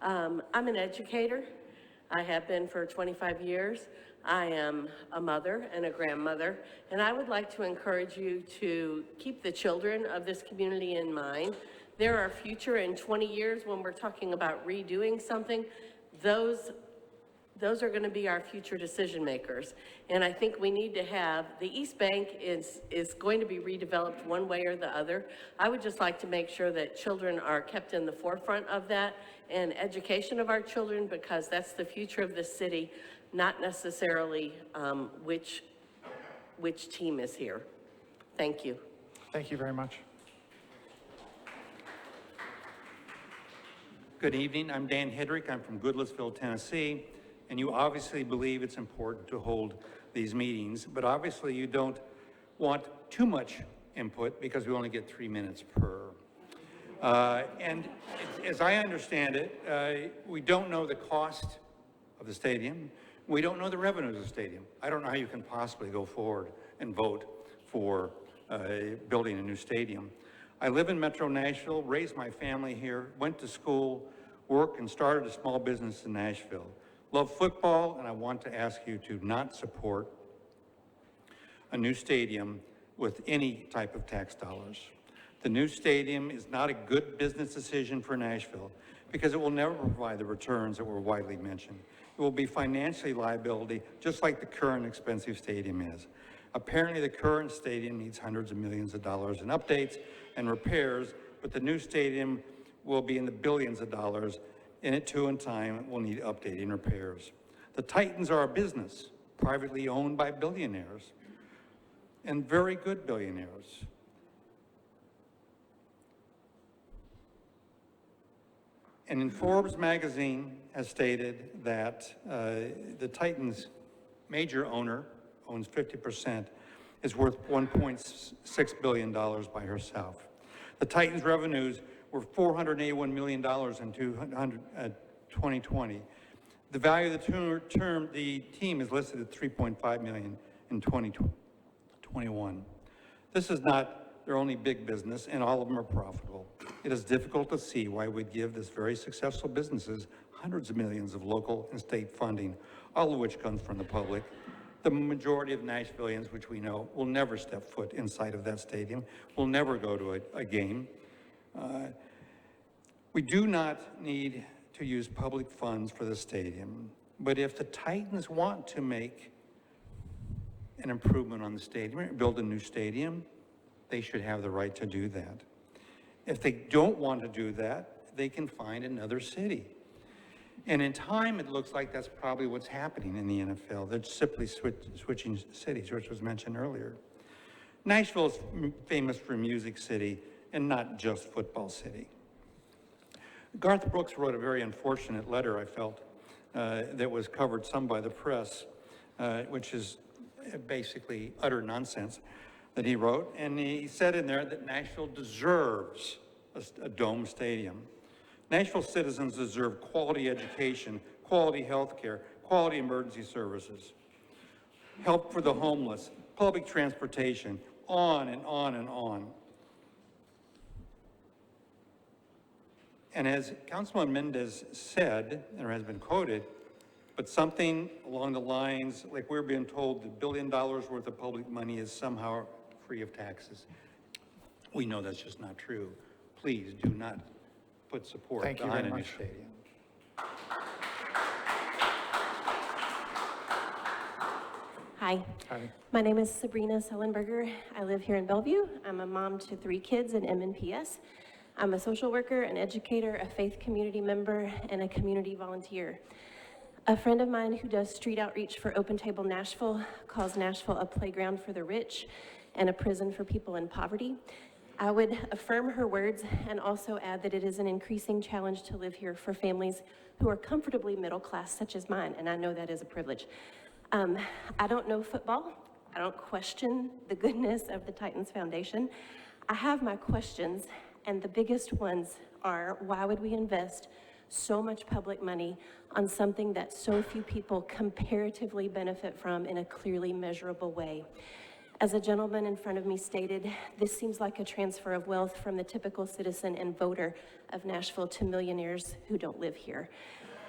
I'm an educator. I have been for 25 years. I am a mother and a grandmother, and I would like to encourage you to keep the children of this community in mind. They're our future. In 20 years, when we're talking about redoing something, those are going to be our future decision makers. And I think we need to have, the East Bank is going to be redeveloped one way or the other. I would just like to make sure that children are kept in the forefront of that and education of our children, because that's the future of this city, not necessarily which team is here. Thank you. Thank you very much. Good evening. I'm Dan Hedrick. I'm from Goodlettsville, Tennessee. And you obviously believe it's important to hold these meetings, but obviously you don't want too much input because we only get 3 minutes per. And as I understand it, we don't know the cost of the stadium. We don't know the revenues of the stadium. I don't know how you can possibly go forward and vote for building a new stadium. I live in Metro Nashville, raised my family here, went to school, worked and started a small business in Nashville. Love football, and I want to ask you to not support a new stadium with any type of tax dollars. The new stadium is not a good business decision for Nashville because it will never provide the returns that were widely mentioned. It will be financially liability, just like the current expensive stadium is. Apparently, the current stadium needs hundreds of millions of dollars in updates and repairs, but the new stadium will be in the billions of dollars, and it too in time will need updating and repairs. The Titans are a business privately owned by billionaires, and very good billionaires. And in Forbes magazine has stated that the Titans' major owner owns 50%, is worth $1.6 billion by herself. The Titans' revenues were $481 million in 2020. The value of the team is listed at $3.5 million in 2021. This is not their only big business, and all of them are profitable. It is difficult to see why we'd give this very successful businesses hundreds of millions of local and state funding, all of which comes from the public. The majority of Nashvillians, which we know, will never step foot inside of that stadium, will never go to a game. We do not need to use public funds for the stadium, but if the Titans want to make an improvement on the stadium, build a new stadium, they should have the right to do that. If they don't want to do that, they can find another city. And in time, it looks like that's probably what's happening in the NFL. They're simply switching cities, which was mentioned earlier. Nashville is famous for Music City and not just Football City. Garth Brooks wrote a very unfortunate letter, I felt, that was covered some by the press, which is basically utter nonsense that he wrote. And he said in there that Nashville deserves a dome stadium. Nashville citizens deserve quality education, quality health care, quality emergency services, help for the homeless, public transportation, on and on and on. And as Councilman Mendez said, or has been quoted, but something along the lines, like we're being told that $1 billion worth of public money is somehow free of taxes. We know that's just not true. Please do not put support behind a new stadium. Hi. Hi. My name is Sabrina Sullenberger. I live here in Bellevue. I'm a mom to 3 kids in MNPS. I'm a social worker, an educator, a faith community member, and a community volunteer. A friend of mine who does street outreach for Open Table Nashville calls Nashville a playground for the rich and a prison for people in poverty. I would affirm her words and also add that it is an increasing challenge to live here for families who are comfortably middle class, such as mine, and I know that is a privilege. I don't know football. I don't question the goodness of the Titans Foundation. I have my questions, and the biggest ones are, why would we invest so much public money on something that so few people comparatively benefit from in a clearly measurable way? As a gentleman in front of me stated, this seems like a transfer of wealth from the typical citizen and voter of Nashville to millionaires who don't live here.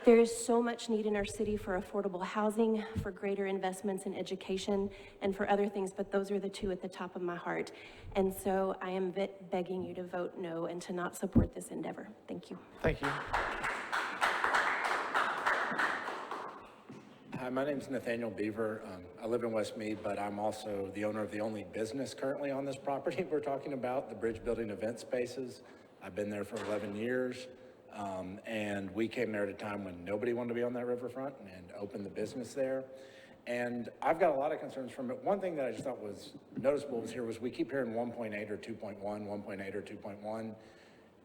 There is so much need in our city for affordable housing, for greater investments in education, and for other things, but those are the 2 at the top of my heart. And so I am begging you to vote no and to not support this endeavor. Thank you. Thank you. Hi, my name is Nathaniel Beaver. I live in West Mead, but I'm also the owner of the only business currently on this property we're talking about, the Bridge Building Event Spaces. I've been there for 11 years, and we came there at a time when nobody wanted to be on that riverfront and opened the business there. And I've got a lot of concerns from it. One thing that I just thought was noticeable was we keep hearing 1.8 or 2.1, 1.8 or 2.1.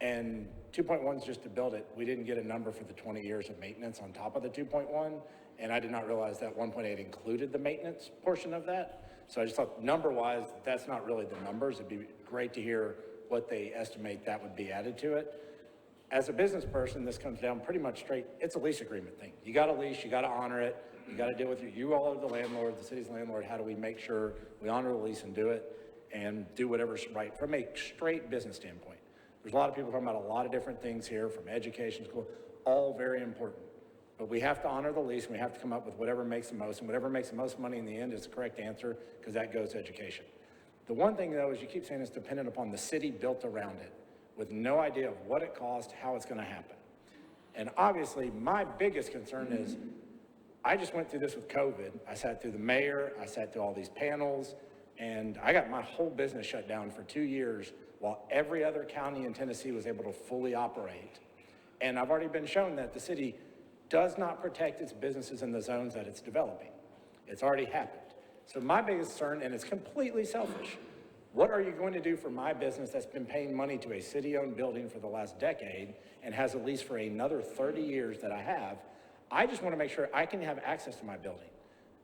And 2.1 is just to build it. We didn't get a number for the 20 years of maintenance on top of the 2.1. And I did not realize that 1.8 included the maintenance portion of that. So I just thought number-wise, that's not really the numbers. It'd be great to hear what they estimate that would be added to it. As a business person, this comes down pretty much straight. It's a lease agreement thing. You got a lease, you got to honor it. You got to deal with you all are the landlord, the city's landlord. How do we make sure we honor the lease and do it and do whatever's right from a straight business standpoint? There's a lot of people talking about a lot of different things here, from education, school, all very important. But we have to honor the lease, and we have to come up with whatever makes the most, and whatever makes the most money in the end is the correct answer, because that goes to education. The one thing, though, is you keep saying it's dependent upon the city built around it, with no idea of what it costs, how it's going to happen. And obviously, my biggest concern is, I just went through this with COVID. I sat through the mayor, I sat through all these panels, and I got my whole business shut down for 2 years while every other county in Tennessee was able to fully operate. And I've already been shown that the city does not protect its businesses in the zones that it's developing. It's already happened. So my biggest concern, and it's completely selfish, what are you going to do for my business that's been paying money to a city-owned building for the last decade and has a lease for another 30 years that I have? I just want to make sure I can have access to my building.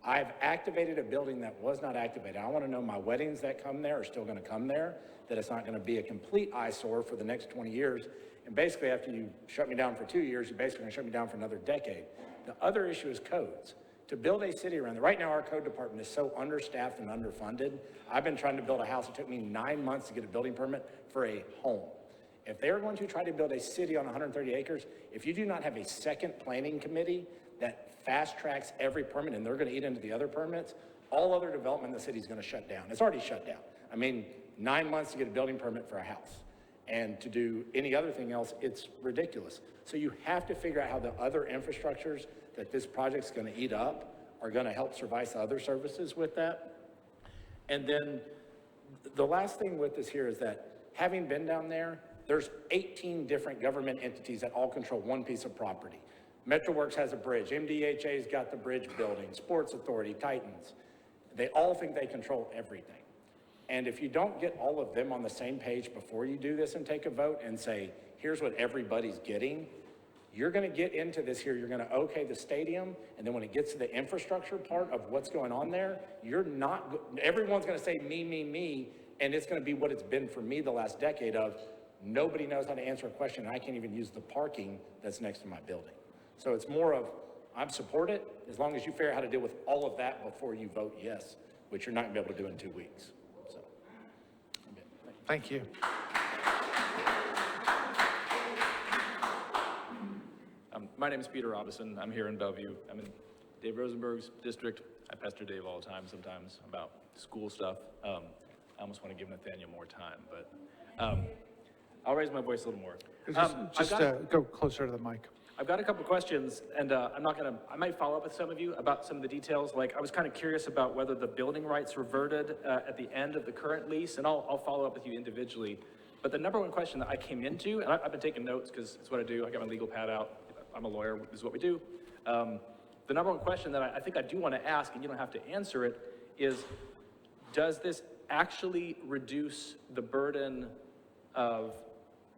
I've activated a building that was not activated. I want to know my weddings that come there are still going to come there, that it's not going to be a complete eyesore for the next 20 years. And basically, after you shut me down for 2 years, you're basically going to shut me down for another decade. The other issue is codes. To build a city around there, right now our code department is so understaffed and underfunded. I've been trying to build a house. It took me 9 months to get a building permit for a home. If they are going to try to build a city on 130 acres, if you do not have a second planning committee that fast tracks every permit and they're going to eat into the other permits, all other development in the city is going to shut down. It's already shut down. I mean, 9 months to get a building permit for a house. And to do any other thing else, it's ridiculous. So you have to figure out how the other infrastructures that this project's going to eat up are going to help service other services with that. And then the last thing with this here is that having been down there, there's 18 different government entities that all control one piece of property. MetroWorks has a bridge, MDHA's got the bridge building, Sports Authority, Titans. They all think they control everything. And if you don't get all of them on the same page before you do this and take a vote and say, here's what everybody's getting, you're going to get into this here. You're going to okay the stadium. And then when it gets to the infrastructure part of what's going on there, everyone's going to say me. And it's going to be what it's been for me the last decade of nobody knows how to answer a question. And I can't even use the parking that's next to my building. So it's more of, I'm support it as long as you figure out how to deal with all of that before you vote yes, which you're not going to be able to do in 2 weeks. So, Thank you. My name is Peter Robinson. I'm here in Bellevue. I'm in Dave Rosenberg's district. I pester Dave all the time sometimes about school stuff. I almost want to give Nathaniel more time, but I'll raise my voice a little more. Go closer to the mic. I've got a couple questions, and I might follow up with some of you about some of the details. Like, I was kind of curious about whether the building rights reverted at the end of the current lease, and I'll follow up with you individually. But the number one question that I came into, and I've been taking notes because it's what I do. I got my legal pad out. I'm a lawyer. This is what we do. The number one question that I think I do want to ask, and you don't have to answer it, is does this actually reduce the burden of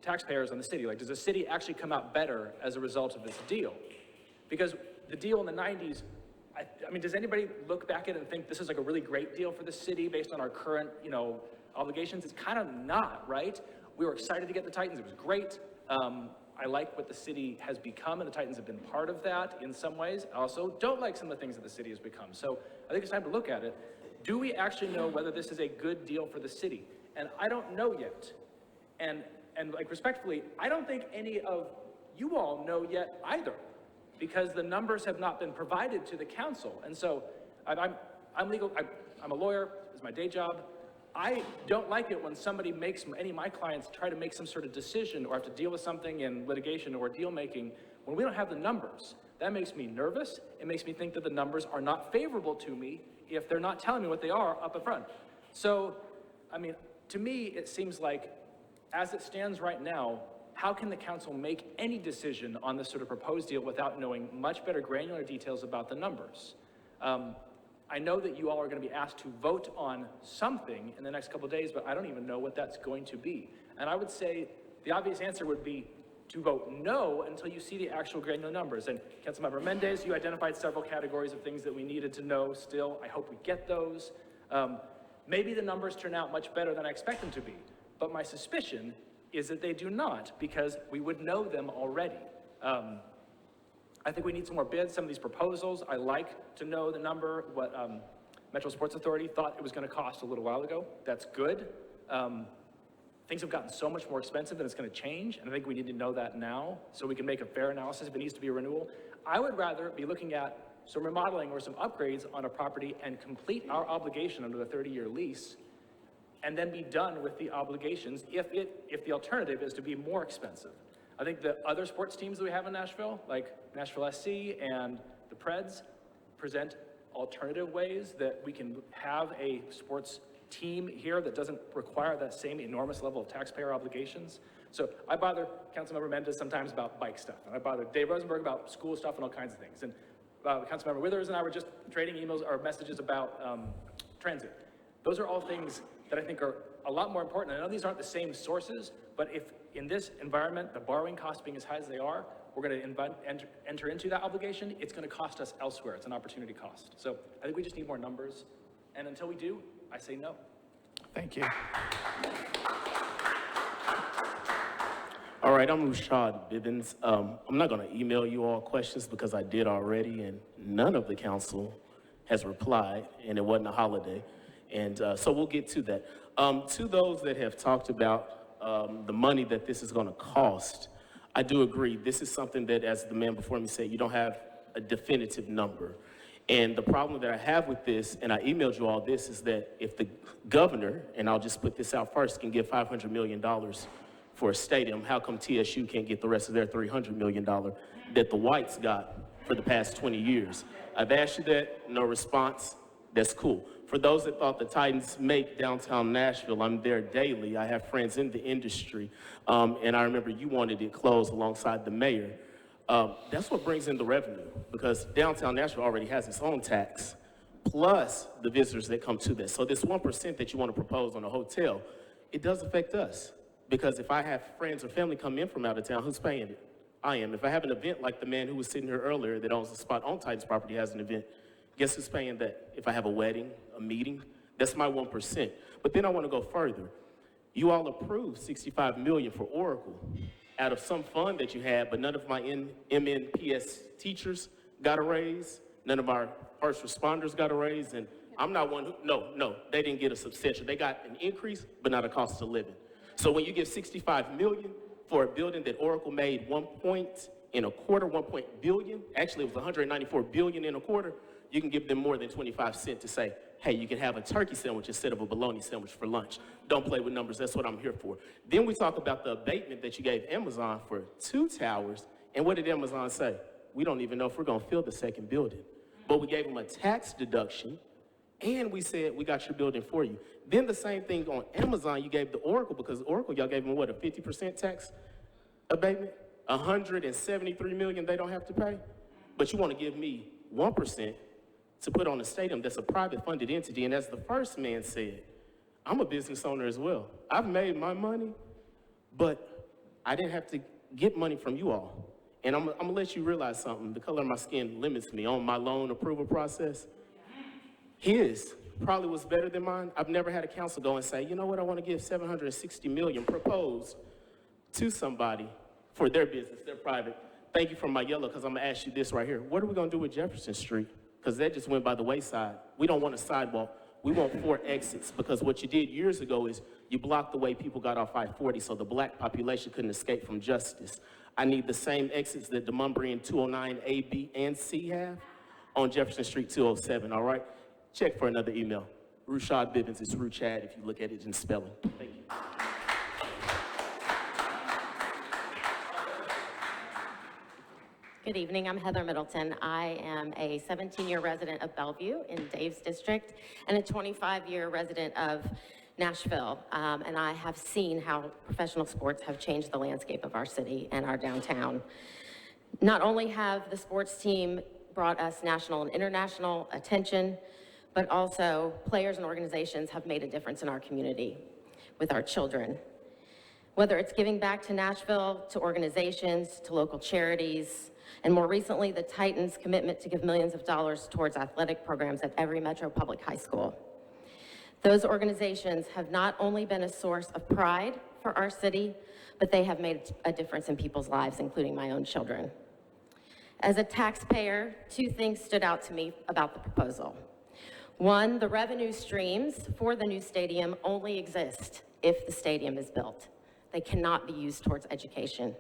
taxpayers on the city? Like, does the city actually come out better as a result of this deal? Because the deal in the 90s, I mean, does anybody look back at it and think this is like a really great deal for the city based on our current, obligations? It's kind of not, right? We were excited to get the Titans. It was great. I like what the city has become, and the Titans have been part of that in some ways. I also don't like some of the things that the city has become. So I think it's time to look at it. Do we actually know whether this is a good deal for the city? And I don't know yet. And like, respectfully, I don't think any of you all know yet either, because the numbers have not been provided to the council. And so I'm legal, I'm a lawyer, this is my day job. I don't like it when any of my clients try to make some sort of decision or have to deal with something in litigation or deal making when we don't have the numbers. That makes me nervous. It makes me think that the numbers are not favorable to me if they're not telling me what they are up in front. So, I mean, to me, it seems like, as it stands right now, how can the council make any decision on this sort of proposed deal without knowing much better granular details about the numbers? I know that you all are going to be asked to vote on something in the next couple of days, but I don't even know what that's going to be. And I would say the obvious answer would be to vote no until you see the actual granular numbers. And Councilmember Mendez, you identified several categories of things that we needed to know still. I hope we get those. Maybe the numbers turn out much better than I expect them to be. But my suspicion is that they do not, because we would know them already. I think we need some more bids, some of these proposals. I like to know the number, what Metro Sports Authority thought it was going to cost a little while ago. That's good. Things have gotten so much more expensive that it's going to change, and I think we need to know that now so we can make a fair analysis if it needs to be a renewal. I would rather be looking at some remodeling or some upgrades on a property and complete our obligation under the 30-year lease, and then be done with the obligations if the alternative is to be more expensive. I think the other sports teams that we have in Nashville, like Nashville SC and the Preds, present alternative ways that we can have a sports team here that doesn't require that same enormous level of taxpayer obligations. So I bother Councilmember Mendez sometimes about bike stuff, and I bother Dave Rosenberg about school stuff and all kinds of things. And Councilmember Withers and I were just trading emails or messages about transit. Those are all things that I think are a lot more important. I know these aren't the same sources, but if in this environment, the borrowing costs being as high as they are, we're going to enter into that obligation, it's going to cost us elsewhere. It's an opportunity cost. So I think we just need more numbers. And until we do, I say no. Thank you. All right, I'm Rashad Bibbins. I'm not going to email you all questions because I did already, and none of the council has replied, and it wasn't a holiday. And so we'll get to that. To those that have talked about the money that this is going to cost, I do agree. This is something that, as the man before me said, you don't have a definitive number. And the problem that I have with this, and I emailed you all this, is that if the governor, and I'll just put this out first, can give $500 million for a stadium, how come TSU can't get the rest of their $300 million that the whites got for the past 20 years? I've asked you that, no response. That's cool. For those that thought the Titans make downtown Nashville, I'm there daily. I have friends in the industry, and I remember you wanted it closed alongside the mayor. That's what brings in the revenue, because downtown Nashville already has its own tax, plus the visitors that come to that. So this 1% that you want to propose on a hotel, it does affect us, because if I have friends or family come in from out of town, who's paying it? I am. If I have an event like the man who was sitting here earlier that owns a spot on Titans property has an event, guess who's paying that? If I have a wedding, a meeting, that's my 1%. But then I want to go further. You all approved $65 million for Oracle out of some fund that you had, but none of my MNPS teachers got a raise. None of our first responders got a raise. And I'm not one who, no, they didn't get a substantial. They got an increase, but not a cost of living. So when you give $65 million for a building that Oracle made 1 billion, actually it was $194 billion in a quarter, you can give them more than 25 cents to say, hey, you can have a turkey sandwich instead of a bologna sandwich for lunch. Don't play with numbers, that's what I'm here for. Then we talk about the abatement that you gave Amazon for 2 towers, and what did Amazon say? We don't even know if we're gonna fill the second building. But we gave them a tax deduction, and we said, we got your building for you. Then the same thing on Amazon, you gave the Oracle, because Oracle, y'all gave them what, a 50% tax abatement? $173 million they don't have to pay? But you wanna give me 1% to put on a stadium that's a private funded entity. And as the first man said, I'm a business owner as well. I've made my money, but I didn't have to get money from you all. And I'm gonna let you realize something. The color of my skin limits me on my loan approval process. His probably was better than mine. I've never had a council go and say, you know what, I want to give $760 million proposed to somebody for their business, their private. Thank you for my yellow, because I'm gonna ask you this right here. What are we gonna do with Jefferson Street? Because that just went by the wayside. We don't want a sidewalk. We want 4 exits, because what you did years ago is you blocked the way people got off I-40 so the black population couldn't escape from justice. I need the same exits that Demumbrian 209 A, B, and C have on Jefferson Street 207, all right? Check for another email. Rashad Bibbins, it's Ruchad if you look at it in spelling. Thank you. Good evening, I'm Heather Middleton. I am a 17-year resident of Bellevue in Dave's district and a 25-year resident of Nashville. And I have seen how professional sports have changed the landscape of our city and our downtown. Not only have the sports team brought us national and international attention, but also players and organizations have made a difference in our community with our children. Whether it's giving back to Nashville, to organizations, to local charities, and more recently, the Titans' commitment to give millions of dollars towards athletic programs at every Metro Public High School. Those organizations have not only been a source of pride for our city, but they have made a difference in people's lives, including my own children. As a taxpayer, 2 things stood out to me about the proposal. 1, the revenue streams for the new stadium only exist if the stadium is built. They cannot be used towards education.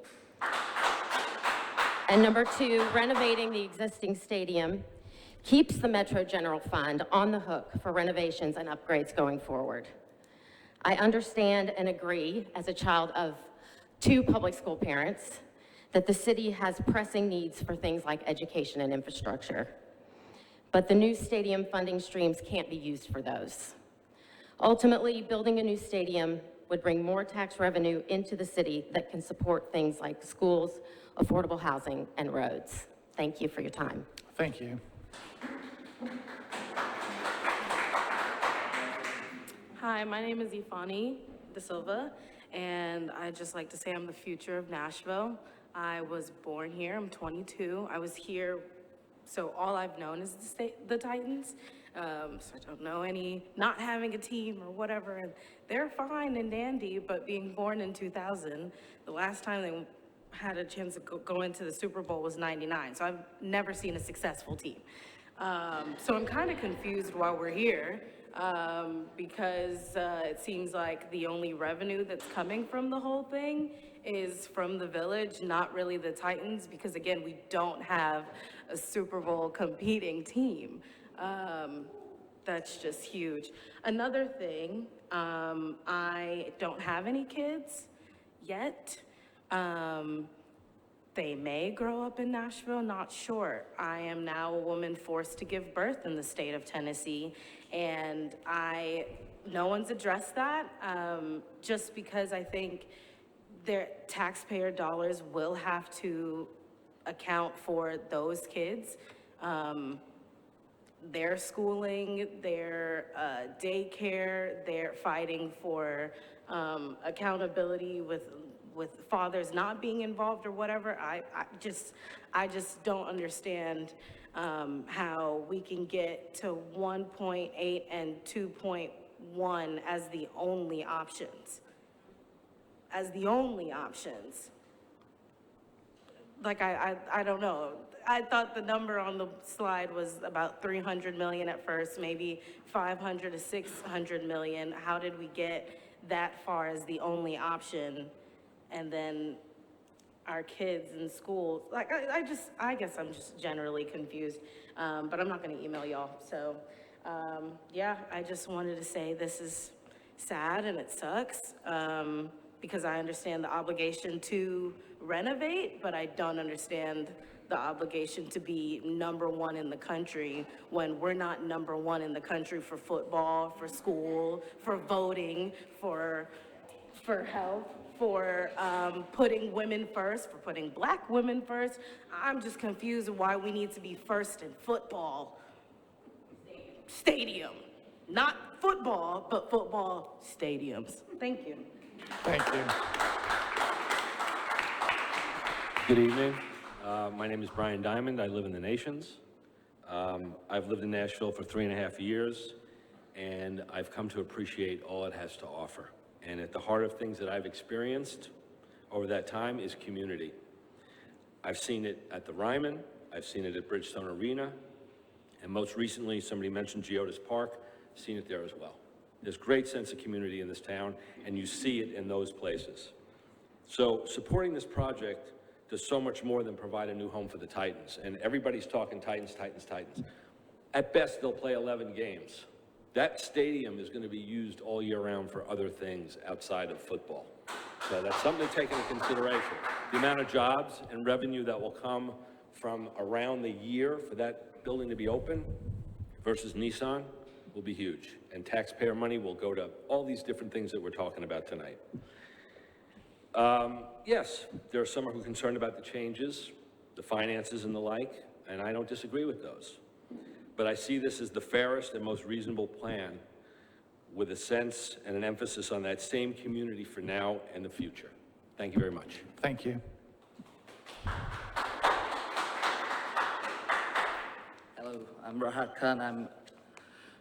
And number 2, renovating the existing stadium keeps the Metro General Fund on the hook for renovations and upgrades going forward. I understand and agree, as a child of 2 public school parents, that the city has pressing needs for things like education and infrastructure. But the new stadium funding streams can't be used for those. Ultimately, building a new stadium would bring more tax revenue into the city that can support things like schools, affordable housing, and roads. Thank you for your time. Thank you. Hi, my name is Ifani De Silva, and I'd just like to say I'm the future of Nashville. I was born here, I'm 22. I was here, so all I've known is the Titans. So I don't know any, not having a team or whatever, and they're fine and dandy, but being born in 2000, the last time they had a chance to go into the Super Bowl was 99, so I've never seen a successful team. So I'm kind of confused why we're here, because it seems like the only revenue that's coming from the whole thing is from the village, not really the Titans, because again, we don't have a Super Bowl competing team. That's just huge. Another thing, I don't have any kids yet. They may grow up in Nashville, not sure. I am now a woman forced to give birth in the state of Tennessee, and no one's addressed that, just because I think their taxpayer dollars will have to account for those kids. Their schooling, their daycare, they're fighting for accountability with fathers not being involved or whatever. I just don't understand how we can get to 1.8 and 2.1 as the only options. As the only options. Like, I don't know. I thought the number on the slide was about 300 million at first, maybe 500 to 600 million. How did we get that far as the only option? And then our kids in school, like, I guess I'm just generally confused, but I'm not gonna email y'all. So, yeah, I just wanted to say this is sad and it sucks, because I understand the obligation to renovate, but I don't understand the obligation to be #1 in the country when we're not #1 in the country for football, for school, for voting, for health, for putting women first, for putting Black women first. I'm just confused why we need to be first in football stadium. Not football, but football stadiums. Thank you. Thank you. Good evening. My name is Brian Diamond. I live in the Nations. I've lived in Nashville for 3.5 years, and I've come to appreciate all it has to offer. And at the heart of things that I've experienced over that time is community. I've seen it at the Ryman, I've seen it at Bridgestone Arena, and most recently, somebody mentioned Geodis Park, seen it there as well. There's great sense of community in this town, and you see it in those places. So supporting this project does so much more than provide a new home for the Titans. And everybody's talking Titans, Titans, Titans. At best, they'll play 11 games. That stadium is going to be used all year round for other things outside of football. So that's something to take into consideration. The amount of jobs and revenue that will come from around the year for that building to be open versus Nissan will be huge. And taxpayer money will go to all these different things that we're talking about tonight. Yes, there are some who are concerned about the changes, the finances and the like, and I don't disagree with those. But I see this as the fairest and most reasonable plan with a sense and an emphasis on that same community for now and the future. Thank you very much. Thank you. Hello, I'm Rahat Khan. I'm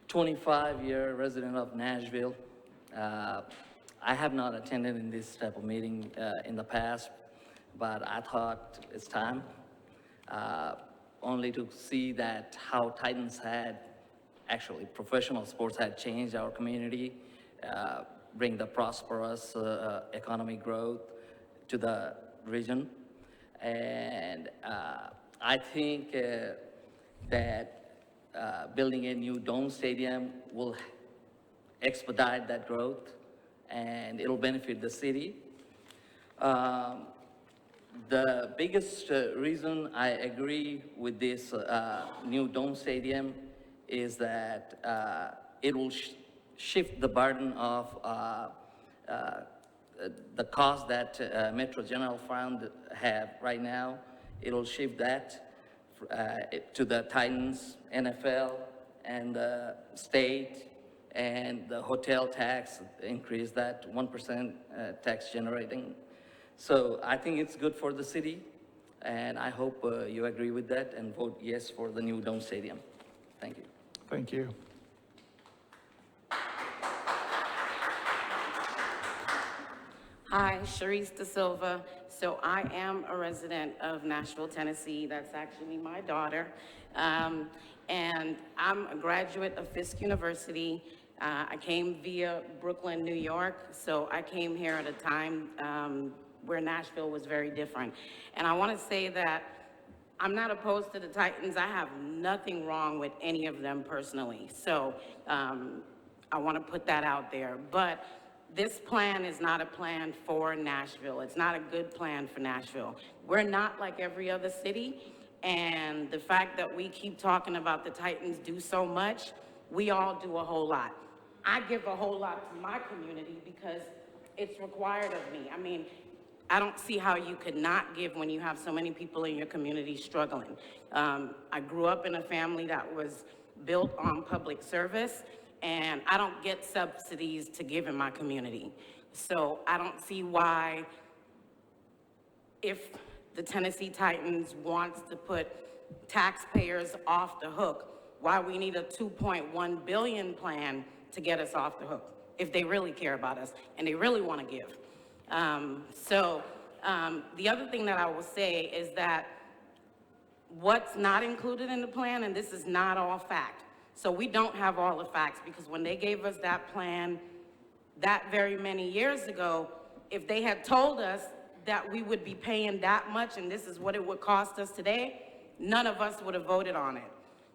25-year resident of Nashville. I have not attended in this type of meeting in the past, but I thought it's time. Only to see that how Titans had, actually professional sports had changed our community, bring the prosperous economic growth to the region. And I think that building a new dome stadium will expedite that growth, and it'll benefit the city. The biggest reason I agree with this new dome stadium is that it will shift the burden of the cost that Metro General Fund have right now, it'll shift that to the Titans, NFL, and the state, and the hotel tax, increase that 1% tax generating. So I think it's good for the city, and I hope you agree with that and vote yes for the new Dome Stadium. Thank you. Thank you. Hi, Sharice Da Silva. So I am a resident of Nashville, Tennessee. That's actually my daughter. And I'm a graduate of Fisk University. I came via Brooklyn, New York. So I came here at a time where Nashville was very different. And I want to say that I'm not opposed to the Titans. I have nothing wrong with any of them personally. So I want to put that out there. But this plan is not a plan for Nashville. It's not a good plan for Nashville. We're not like every other city, and the fact that we keep talking about the Titans do so much, we all do a whole lot. I give a whole lot to my community because it's required of me. I mean, I don't see how you could not give when you have so many people in your community struggling. I grew up in a family that was built on public service, and I don't get subsidies to give in my community. So I don't see why, if the Tennessee Titans wants to put taxpayers off the hook, why we need a $2.1 billion plan to get us off the hook, if they really care about us and they really want to give. The other thing that I will say is that what's not included in the plan, and this is not all fact, so we don't have all the facts, because when they gave us that plan that very many years ago, if they had told us that we would be paying that much and this is what it would cost us today, none of us would have voted on it.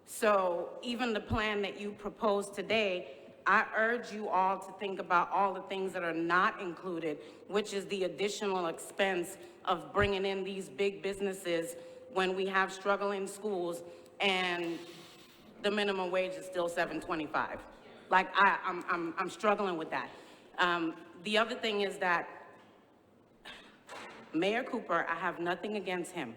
So even the plan that you proposed today, I urge you all to think about all the things that are not included, which is the additional expense of bringing in these big businesses when we have struggling schools and the minimum wage is still $7.25. Like, I'm struggling with that. The other thing is that Mayor Cooper, I have nothing against him.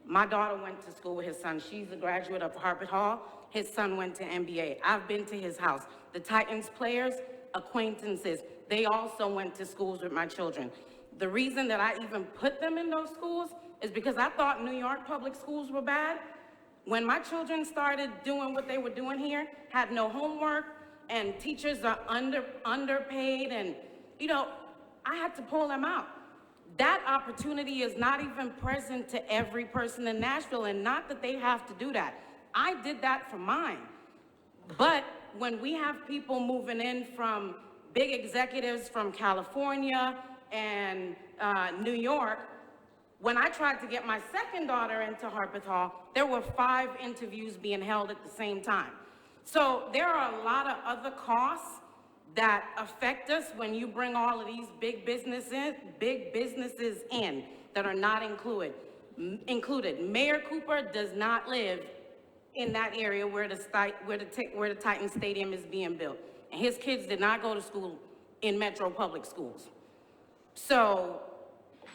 My daughter went to school with his son. She's a graduate of Harpeth Hall. His son went to MBA. I've been to his house. The Titans players, acquaintances, they also went to schools with my children. The reason that I even put them in those schools is because I thought New York public schools were bad. When my children started doing what they were doing here, had no homework, and teachers are underpaid, and, you know, I had to pull them out. That opportunity is not even present to every person in Nashville, and not that they have to do that. I did that for mine. But when we have people moving in from big executives from California and New York, when I tried to get my second daughter into Harpeth Hall, there were 5 interviews being held at the same time. So there are a lot of other costs that affect us when you bring all of these big businesses in that are not included. Mayor Cooper does not live in that area where the Titan Stadium is being built. And his kids did not go to school in Metro Public Schools. So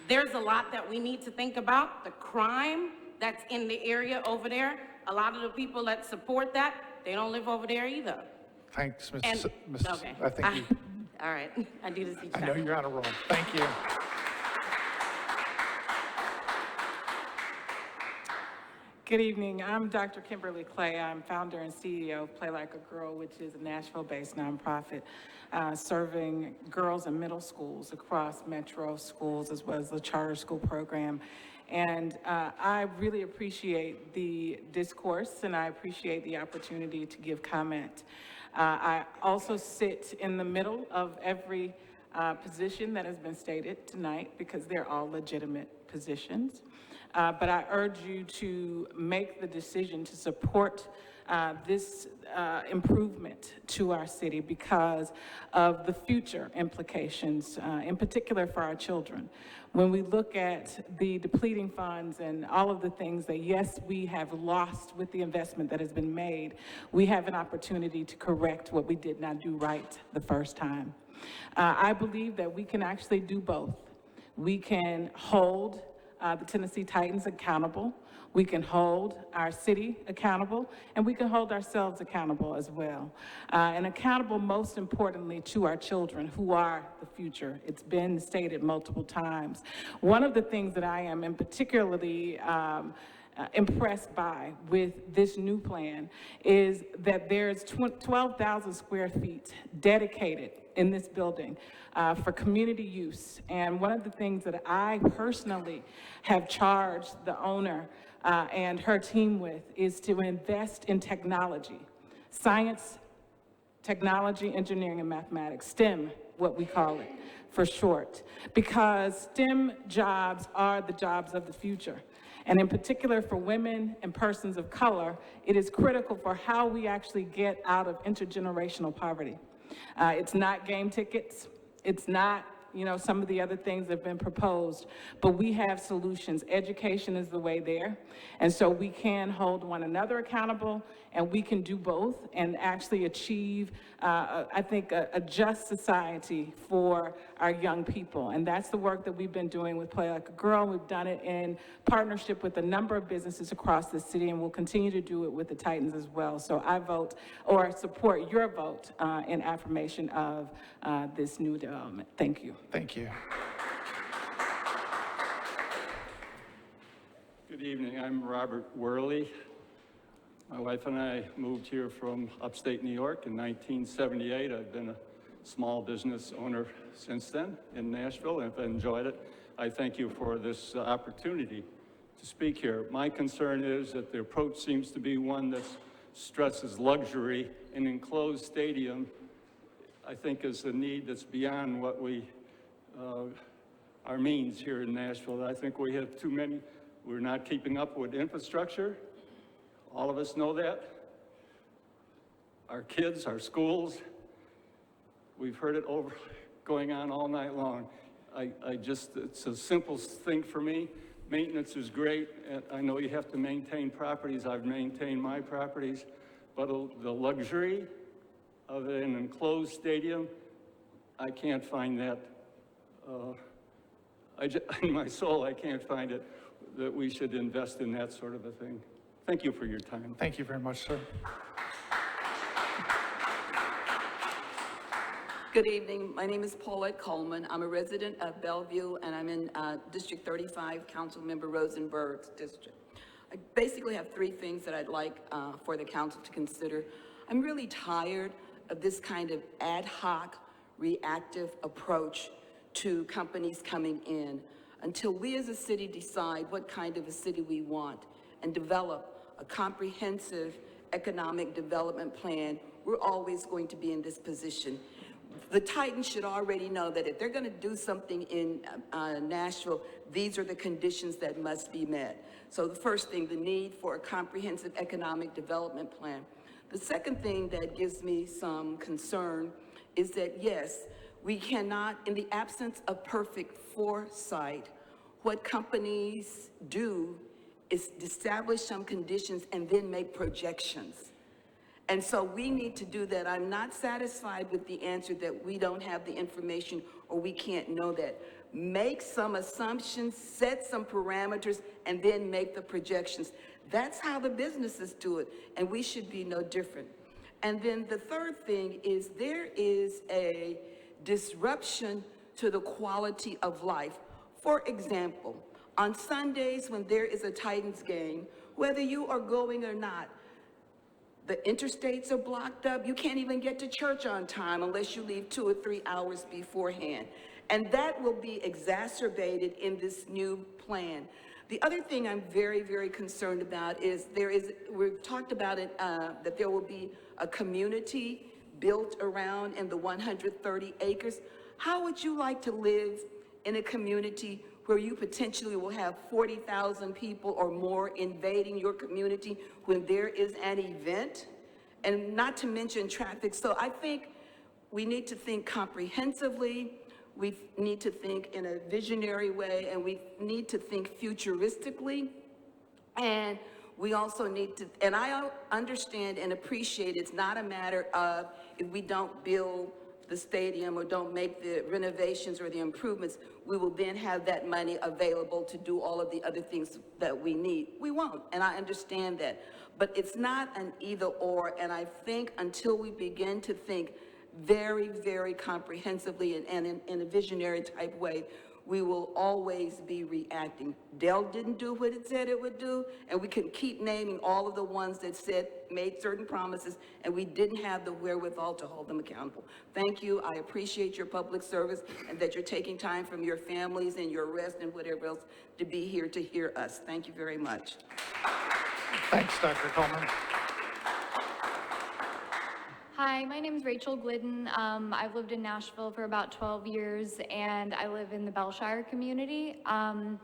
there's a lot that we need to think about. The crime that's in the area over there, a lot of the people that support that, they don't live over there either. Thanks, Ms. Okay. I think you, All right, I do this each I time. know you're on a roll. Thank you. Good evening. I'm Dr. Kimberly Clay. I'm founder and CEO of Play Like a Girl, which is a Nashville-based nonprofit serving girls in middle schools across Metro schools, as well as the charter school program. And I really appreciate the discourse, and I appreciate the opportunity to give comment. I also sit in the middle of every position that has been stated tonight, because they're all legitimate positions. But I urge you to make the decision to support this improvement to our city because of the future implications, in particular for our children. When we look at the depleting funds and all of the things that, yes, we have lost with the investment that has been made, we have an opportunity to correct what we did not do right the first time. I believe that we can actually do both. We can hold the Tennessee Titans accountable. We can hold our city accountable, and we can hold ourselves accountable as well. And accountable, most importantly, to our children, who are the future. It's been stated multiple times. One of the things that I am particularly impressed by with this new plan is that there's 12,000 square feet dedicated in this building for community use. And one of the things that I personally have charged the owner and her team with is to invest in technology, science, technology, engineering, and mathematics, STEM, what we call it for short, because STEM jobs are the jobs of the future. And in particular for women and persons of color, it is critical for how we actually get out of intergenerational poverty. It's not game tickets. It's not, some of the other things that have been proposed, but we have solutions. Education is the way there. And so we can hold one another accountable, and we can do both and actually achieve, I think, a just society for our young people. And that's the work that we've been doing with Play Like a Girl. We've done it in partnership with a number of businesses across the city, and we'll continue to do it with the Titans as well. So I vote, or support your vote in affirmation of this new development. Thank you. Thank you. Good evening, I'm Robert Worley. My wife and I moved here from upstate New York in 1978. I've been a small business owner since then in Nashville, and I've enjoyed it. I thank you for this opportunity to speak here. My concern is that the approach seems to be one that stresses luxury. An enclosed stadium, I think, is a need that's beyond what our means here in Nashville. I think we have too many. We're not keeping up with infrastructure. All of us know that. Our kids, our schools, we've heard it going on all night long. It's a simple thing for me. Maintenance is great. And I know you have to maintain properties. I've maintained my properties, but the luxury of an enclosed stadium, I can't find that. In my soul, I can't find it, that we should invest in that sort of a thing. Thank you for your time. Thank you very much, sir. Good evening. My name is Paulette Coleman. I'm a resident of Bellevue, and I'm in District 35, Councilmember Rosenberg's district. I basically have three things that I'd like for the council to consider. I'm really tired of this kind of ad hoc, reactive approach to companies coming in. Until we as a city decide what kind of a city we want and develop a comprehensive economic development plan, we're always going to be in this position. The Titans should already know that if they're going to do something in Nashville, these are the conditions that must be met. So the first thing, the need for a comprehensive economic development plan. The second thing that gives me some concern is that, yes, we cannot, in the absence of perfect foresight, what companies do is establish some conditions and then make projections. And so we need to do that. I'm not satisfied with the answer that we don't have the information or we can't know that. Make some assumptions, set some parameters, and then make the projections. That's how the businesses do it, and we should be no different. And then the third thing is there is a disruption to the quality of life. For example, on Sundays when there is a Titans game, whether you are going or not, the interstates are blocked up. You can't even get to church on time unless you leave 2 or 3 hours beforehand. And that will be exacerbated in this new plan. The other thing I'm very, very concerned about is we've talked about it, that there will be a community built around in the 130 acres. How would you like to live in a community where you potentially will have 40,000 people or more invading your community when there is an event, and not to mention traffic. So I think we need to think comprehensively, we need to think in a visionary way, and we need to think futuristically. And we also need to, and I understand and appreciate it's not a matter of if we don't build the stadium or don't make the renovations or the improvements, we will then have that money available to do all of the other things that we need. We won't, and I understand that. But it's not an either or, and I think until we begin to think very, very comprehensively and in a visionary type way, we will always be reacting. Dell didn't do what it said it would do, and we can keep naming all of the ones that made certain promises, and we didn't have the wherewithal to hold them accountable. Thank you. I appreciate your public service and that you're taking time from your families and your rest and whatever else to be here to hear us. Thank you very much. Thanks, Dr. Coleman. Hi, my name is Rachel Glidden. I've lived in Nashville for about 12 years, and I live in the Bellshire community. And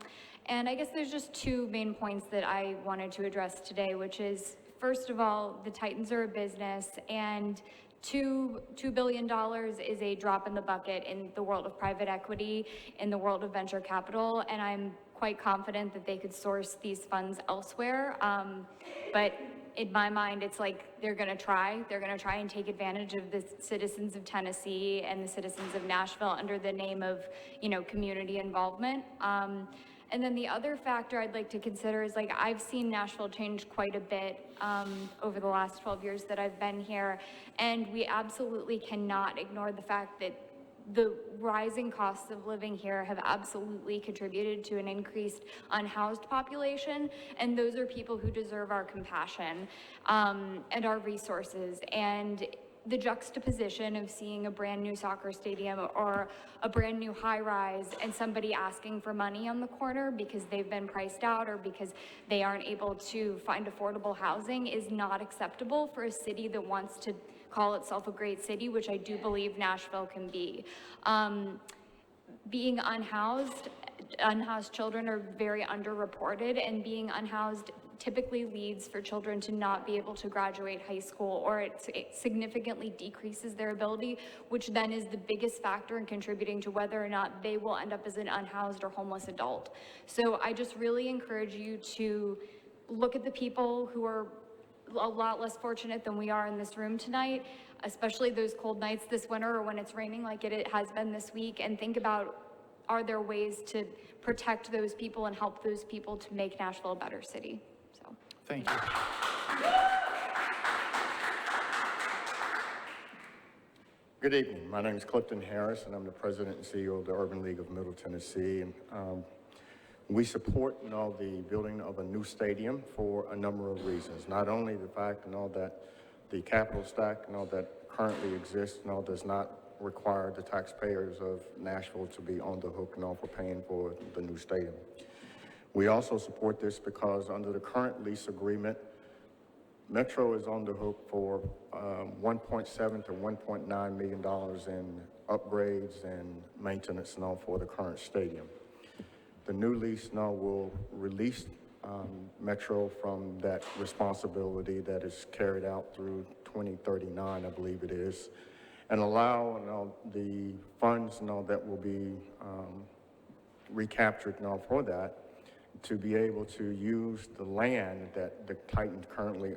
I guess there's just two main points that I wanted to address today, which is, first of all, the Titans are a business, and $2 billion is a drop in the bucket in the world of private equity, in the world of venture capital, and I'm quite confident that they could source these funds elsewhere. But in my mind, it's like they're gonna try and take advantage of the citizens of Tennessee and the citizens of Nashville under the name of, community involvement. And then the other factor I'd like to consider is, like, I've seen Nashville change quite a bit over the last 12 years that I've been here, and we absolutely cannot ignore the fact that the rising costs of living here have absolutely contributed to an increased unhoused population, and those are people who deserve our compassion and our resources. And the juxtaposition of seeing a brand new soccer stadium or a brand new high-rise and somebody asking for money on the corner because they've been priced out or because they aren't able to find affordable housing is not acceptable for a city that wants to call itself a great city, which I do believe Nashville can be. Being unhoused children are very underreported, and being unhoused typically leads for children to not be able to graduate high school, or it significantly decreases their ability, which then is the biggest factor in contributing to whether or not they will end up as an unhoused or homeless adult. So I just really encourage you to look at the people who are a lot less fortunate than we are in this room tonight, especially those cold nights this winter or when it's raining like it has been this week, and think about, are there ways to protect those people and help those people to make Nashville a better city? So thank you. Good evening. My name is Clifton Harris, and I'm the president and CEO of the Urban League of Middle Tennessee. And we support the building of a new stadium for a number of reasons. Not only the fact that the capital stack that currently exists does not require the taxpayers of Nashville to be on the hook for paying for the new stadium. We also support this because under the current lease agreement, Metro is on the hook for $1.7 to $1.9 million in upgrades and maintenance for the current stadium. The new lease will release Metro from that responsibility that is carried out through 2039, I believe it is, and allow the funds that will be recaptured for that to be able to use the land that the Titans currently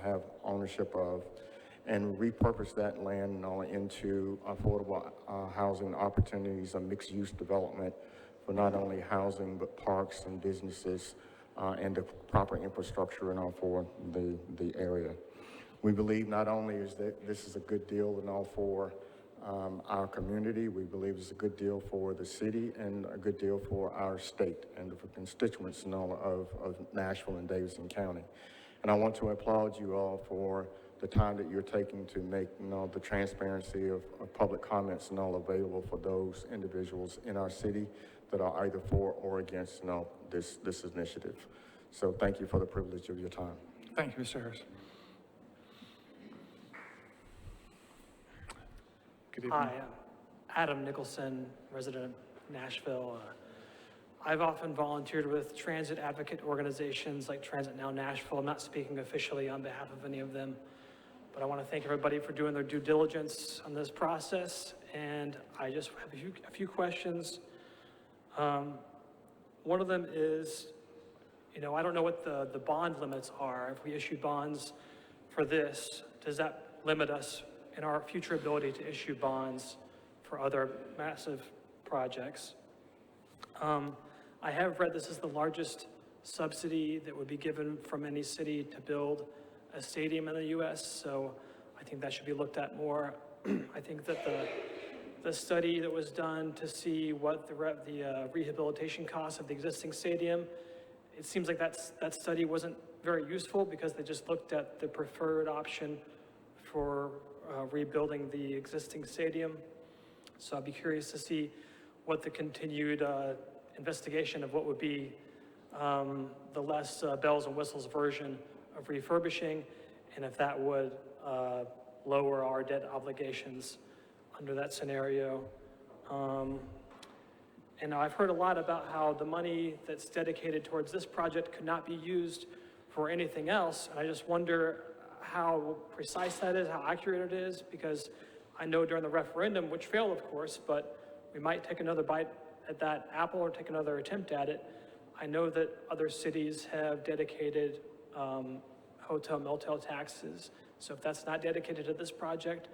have ownership of and repurpose that land into affordable housing opportunities and mixed-use development for not only housing but parks and businesses and the proper infrastructure for the area. We believe not only is that this is a good deal for our community, we believe it's a good deal for the city and a good deal for our state and the constituents of Nashville and Davidson County. And I want to applaud you all for the time that you're taking to make the transparency of public comments available for those individuals in our city that are either for or against this initiative. So thank you for the privilege of your time. Thank you, Mr. Harris. Good evening. Hi, I'm Adam Nicholson, resident of Nashville. I've often volunteered with transit advocate organizations like Transit Now Nashville. I'm not speaking officially on behalf of any of them, but I want to thank everybody for doing their due diligence on this process. And I just have a few questions. One of them is, I don't know what the bond limits are. If we issue bonds for this, does that limit us in our future ability to issue bonds for other massive projects? I have read this is the largest subsidy that would be given from any city to build a stadium in the U.S., so I think that should be looked at more. I think that the study that was done to see what the rehabilitation costs of the existing stadium, it seems like that study wasn't very useful because they just looked at the preferred option for rebuilding the existing stadium. So I'd be curious to see what the continued investigation of what would be the less bells and whistles version of refurbishing, and if that would lower our debt obligations under that scenario. And I've heard a lot about how the money that's dedicated towards this project could not be used for anything else, and I just wonder how precise that is, how accurate it is, because I know during the referendum, which failed of course, but we might take another bite at that apple or take another attempt at it. I know that other cities have dedicated hotel motel taxes, so if that's not dedicated to this project,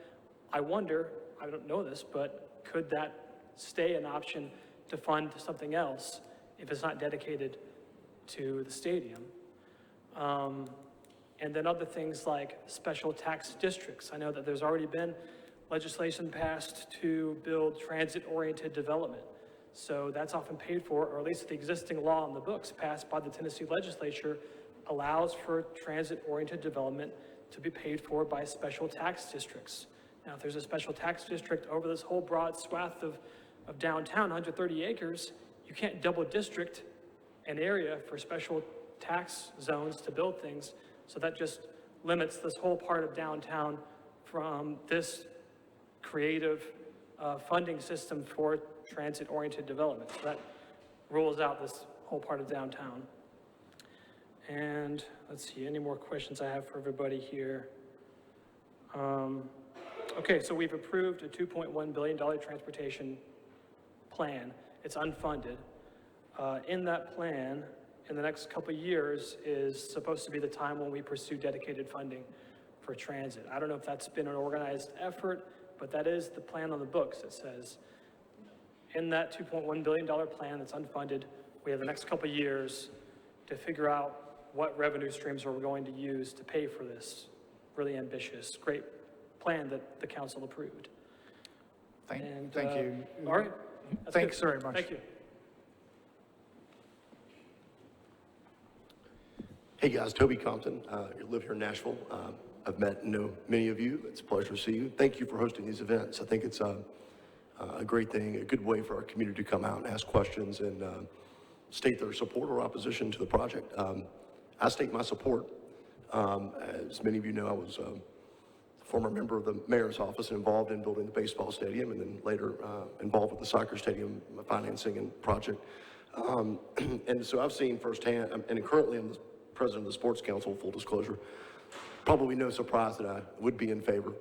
I wonder, I don't know this, but could that stay an option to fund something else if it's not dedicated to the stadium? And then other things like special tax districts. I know that there's already been legislation passed to build transit-oriented development. So that's often paid for, or at least the existing law in the books passed by the Tennessee legislature allows for transit-oriented development to be paid for by special tax districts. Now, if there's a special tax district over this whole broad swath of downtown, 130 acres, you can't double district an area for special tax zones to build things. So that just limits this whole part of downtown from this creative funding system for transit-oriented development. So that rules out this whole part of downtown. And let's see, any more questions I have for everybody here? Okay, so we've approved a $2.1 billion transportation plan. It's unfunded. In that plan, in the next couple of years is supposed to be the time when we pursue dedicated funding for transit. I don't know if that's been an organized effort, but that is the plan on the books. It says in that $2.1 billion plan that's unfunded, we have the next couple of years to figure out what revenue streams we're going to use to pay for this really ambitious, great plan that the council approved. Thank you. All right. That's Thanks good. very much. Thank you. Hey guys, Toby Compton. I live here in Nashville. I've met and know many of you. It's a pleasure to see you. Thank you for hosting these events. I think it's a great thing, a good way for our community to come out and ask questions and state their support or opposition to the project. I state my support. As many of you know, I was a former member of the mayor's office and involved in building the baseball stadium, and then later involved with the soccer stadium financing and project. And so I've seen firsthand, and currently I'm the president of the Sports Council, full disclosure. Probably no surprise that I would be in favor.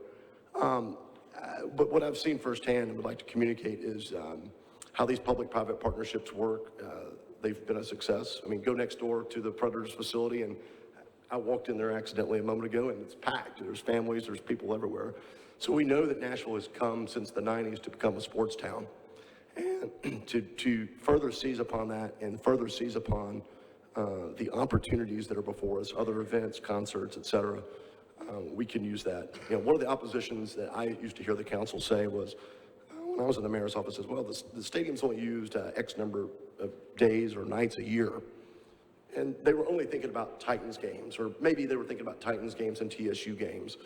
But what I've seen firsthand and would like to communicate is how these public-private partnerships work. They've been a success. I mean, go next door to the Predators facility, and I walked in there accidentally a moment ago, and it's packed. There's families, there's people everywhere. So we know that Nashville has come since the 90s to become a sports town. And to further seize upon that and further seize upon the opportunities that are before us, other events, concerts, et cetera, we can use that. You know, one of the oppositions that I used to hear the council say was, when I was in the mayor's office as well, the stadium's only used X number of days or nights a year. And they were only thinking about Titans games, or maybe they were thinking about Titans games and TSU games.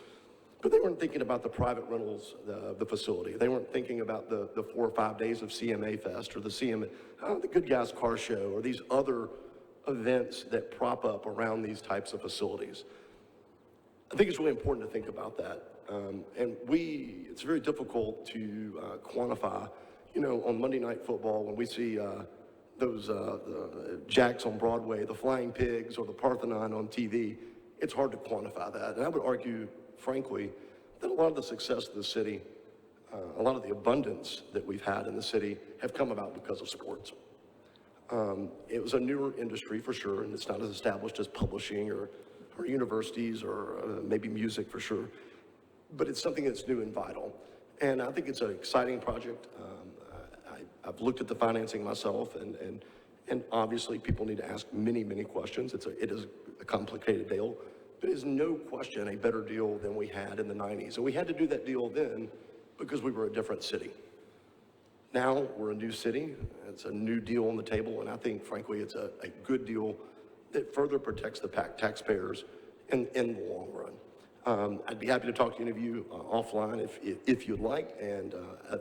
But they weren't thinking about the private rentals, the facility. They weren't thinking about the 4 or 5 days of CMA Fest or the Good Guys Car Show or these other events that prop up around these types of facilities. I think it's really important to think about that. And it's very difficult to quantify. You know, on Monday Night Football, when we see those the Jacks on Broadway, the Flying Pigs, or the Parthenon on TV, it's hard to quantify that. And I would argue, frankly, that a lot of the success of the city, a lot of the abundance that we've had in the city have come about because of sports. It was a newer industry for sure, and it's not as established as publishing or universities or maybe music for sure, but it's something that's new and vital. And I think it's an exciting project. I've looked at the financing myself, and obviously people need to ask many, many questions. It is a complicated deal, but it is no question a better deal than we had in the 90s. And we had to do that deal then because we were a different city. Now we're a new city, it's a new deal on the table, and I think, frankly, it's a good deal that further protects the taxpayers in the long run. I'd be happy to talk to any of you offline if you'd like, and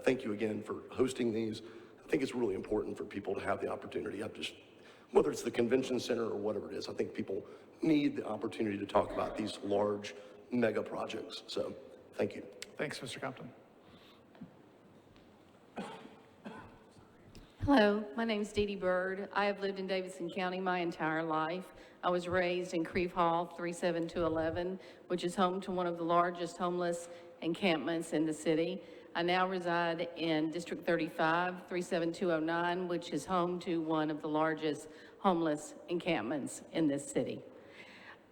thank you again for hosting these. I think it's really important for people to have the opportunity. Whether it's the convention center or whatever it is, I think people need the opportunity to talk about these large mega projects. So, thank you. Thanks, Mr. Compton. Hello, my name is Dee Dee Bird. I have lived in Davidson County my entire life. I was raised in Creve Hall 37211, which is home to one of the largest homeless encampments in the city. I now reside in District 35, 37209, which is home to one of the largest homeless encampments in this city.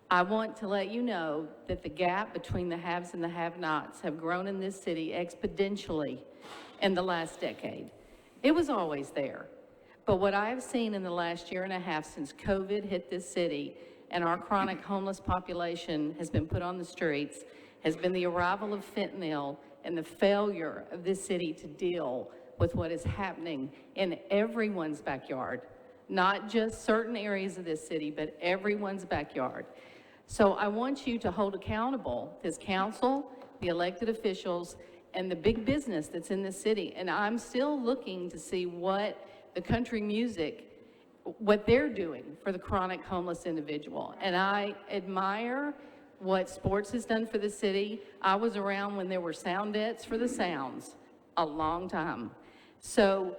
I want to let you know that the gap between the haves and the have-nots have grown in this city exponentially in the last decade. It was always there. But what I have seen in the last year and a half since COVID hit this city and our chronic homeless population has been put on the streets has been the arrival of fentanyl and the failure of this city to deal with what is happening in everyone's backyard, not just certain areas of this city, but everyone's backyard. So I want you to hold accountable this council, the elected officials, and the big business that's in the city. And I'm still looking to see what the country music, what they're doing for the chronic homeless individual. And I admire what sports has done for the city. I was around when there were sound debts for the Sounds a long time. So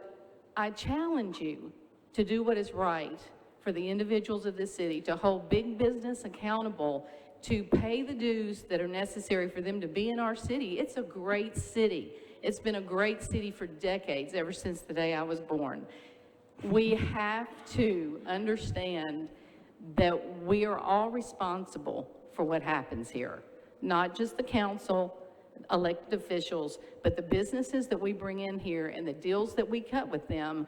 I challenge you to do what is right for the individuals of this city, to hold big business accountable, to pay the dues that are necessary for them to be in our city. It's a great city. It's been a great city for decades, ever since the day I was born. We have to understand that we are all responsible for what happens here. Not just the council, elected officials, but the businesses that we bring in here and the deals that we cut with them.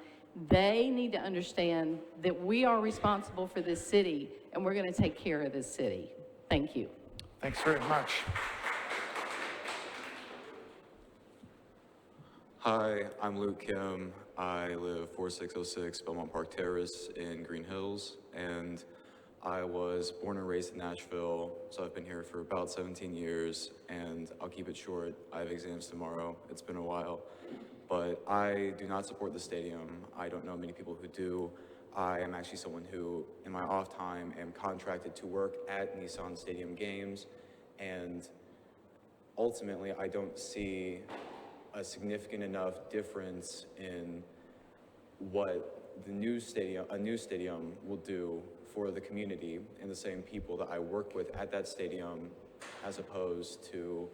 They need to understand that we are responsible for this city and we're going to take care of this city. Thank you. Thanks very much. Hi, I'm Luke Kim. I live 4606 Belmont Park Terrace in Green Hills, and I was born and raised in Nashville, so I've been here for about 17 years, and I'll keep it short. I have exams tomorrow. It's been a while, but I do not support the stadium. I don't know many people who do. I am actually someone who, in my off time, am contracted to work at Nissan Stadium games, and ultimately, I don't see a significant enough difference in what a new stadium will do for the community and the same people that I work with at that stadium, as opposed to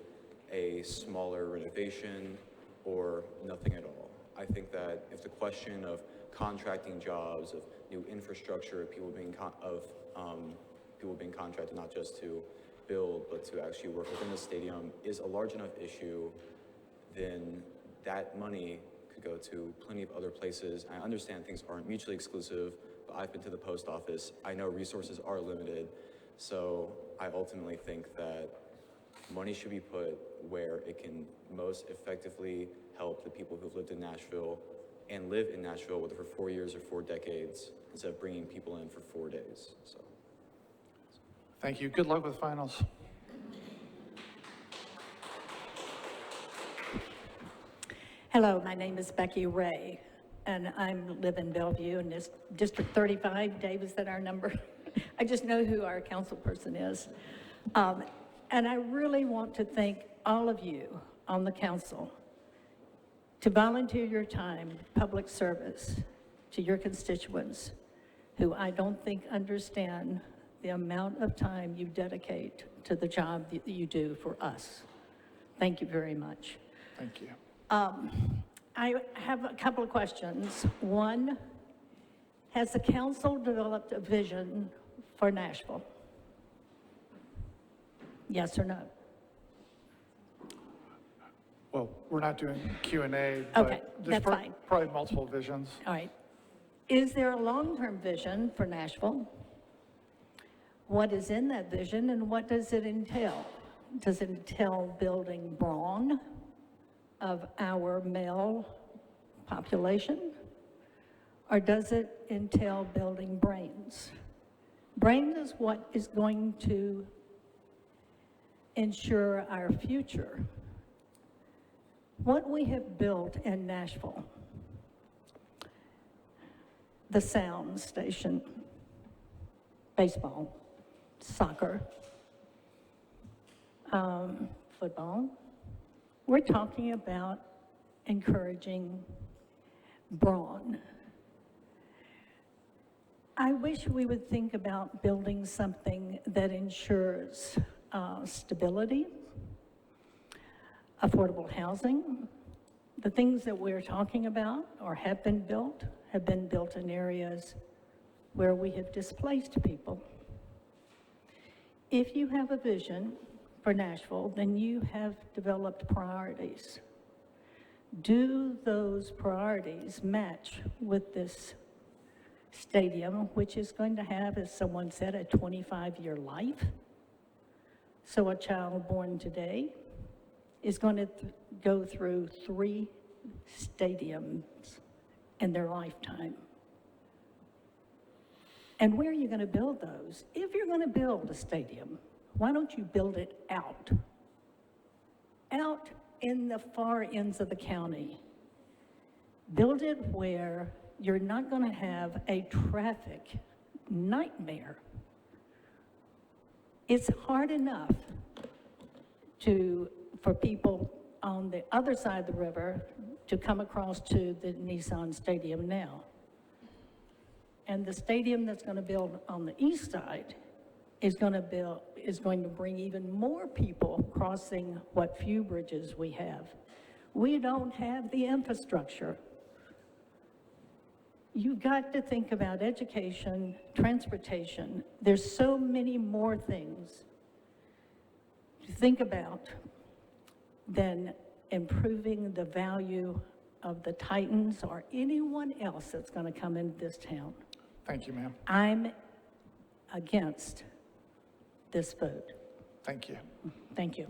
a smaller renovation or nothing at all. I think that if the question of contracting jobs, of new infrastructure, of people being contracted not just to build but to actually work within the stadium is a large enough issue, then that money could go to plenty of other places. I understand things aren't mutually exclusive, but I've been to the post office. I know resources are limited, so I ultimately think that money should be put where it can most effectively help the people who've lived in Nashville and live in Nashville, whether for 4 years or 4 decades, instead of bringing people in for 4 days. So, Thank you. Good luck with finals. Hello, my name is Becky Ray, and I live in Bellevue in this District 35. Dave, is that our number? I just know who our council person is. And I really want to thank all of you on the council to volunteer your time, public service, to your constituents who I don't think understand the amount of time you dedicate to the job that you do for us. Thank you very much. Thank you. I have a couple of questions. One, has the council developed a vision for Nashville? Yes or no? Well, we're not doing Q&A, Okay, but there's that's fine. probably multiple visions. All right. Is there a long-term vision for Nashville? What is in that vision and what does it entail? Does it entail building brawn of our male population? Or does it entail building brains? Brains is what is going to ensure our future. What we have built in Nashville, the sound station, baseball, soccer, football, we're talking about encouraging brawn. I wish we would think about building something that ensures stability, affordable housing. The things that we're talking about or have been built in areas where we have displaced people. If you have a vision for Nashville, then you have developed priorities. Do those priorities match with this stadium, which is going to have, as someone said, a 25-year life? So a child born today is going to go through 3 stadiums in their lifetime. And where are you going to build those? If you're going to build a stadium, why don't you build it out in the far ends of the county? Build it where you're not going to have a traffic nightmare. It's hard enough for people on the other side of the river to come across to the Nissan Stadium now. And the stadium that's going to build on the east side is going to bring even more people crossing what few bridges we have. We don't have the infrastructure. You've got to think about education, transportation. There's so many more things to think about than improving the value of the Titans or anyone else that's going to come into this town. Thank you, ma'am. I'm against this vote. Thank you. Thank you.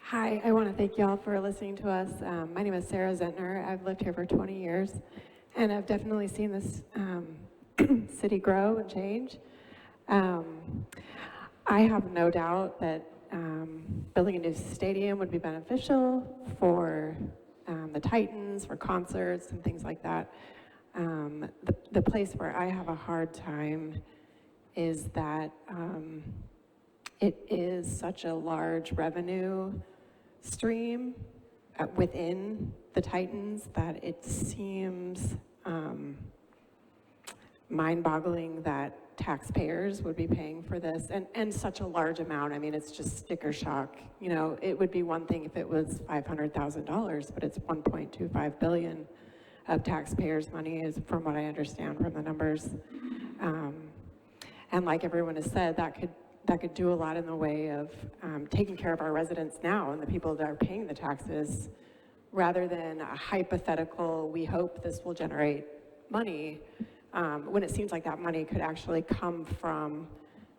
Hi, I want to thank y'all for listening to us. My name is Sarah Zentner. I've lived here for 20 years, and I've definitely seen this city grow and change. I have no doubt that building a new stadium would be beneficial for the Titans, for concerts and things like that. The place where I have a hard time is that it is such a large revenue stream within the Titans that it seems mind-boggling that taxpayers would be paying for this, and such a large amount. I mean, it's just sticker shock. You know, it would be one thing if it was $500,000, but it's $1.25 billion of taxpayers' money, is from what I understand from the numbers. And like everyone has said, that could do a lot in the way of taking care of our residents now and the people that are paying the taxes, rather than a hypothetical, we hope this will generate money, when it seems like that money could actually come from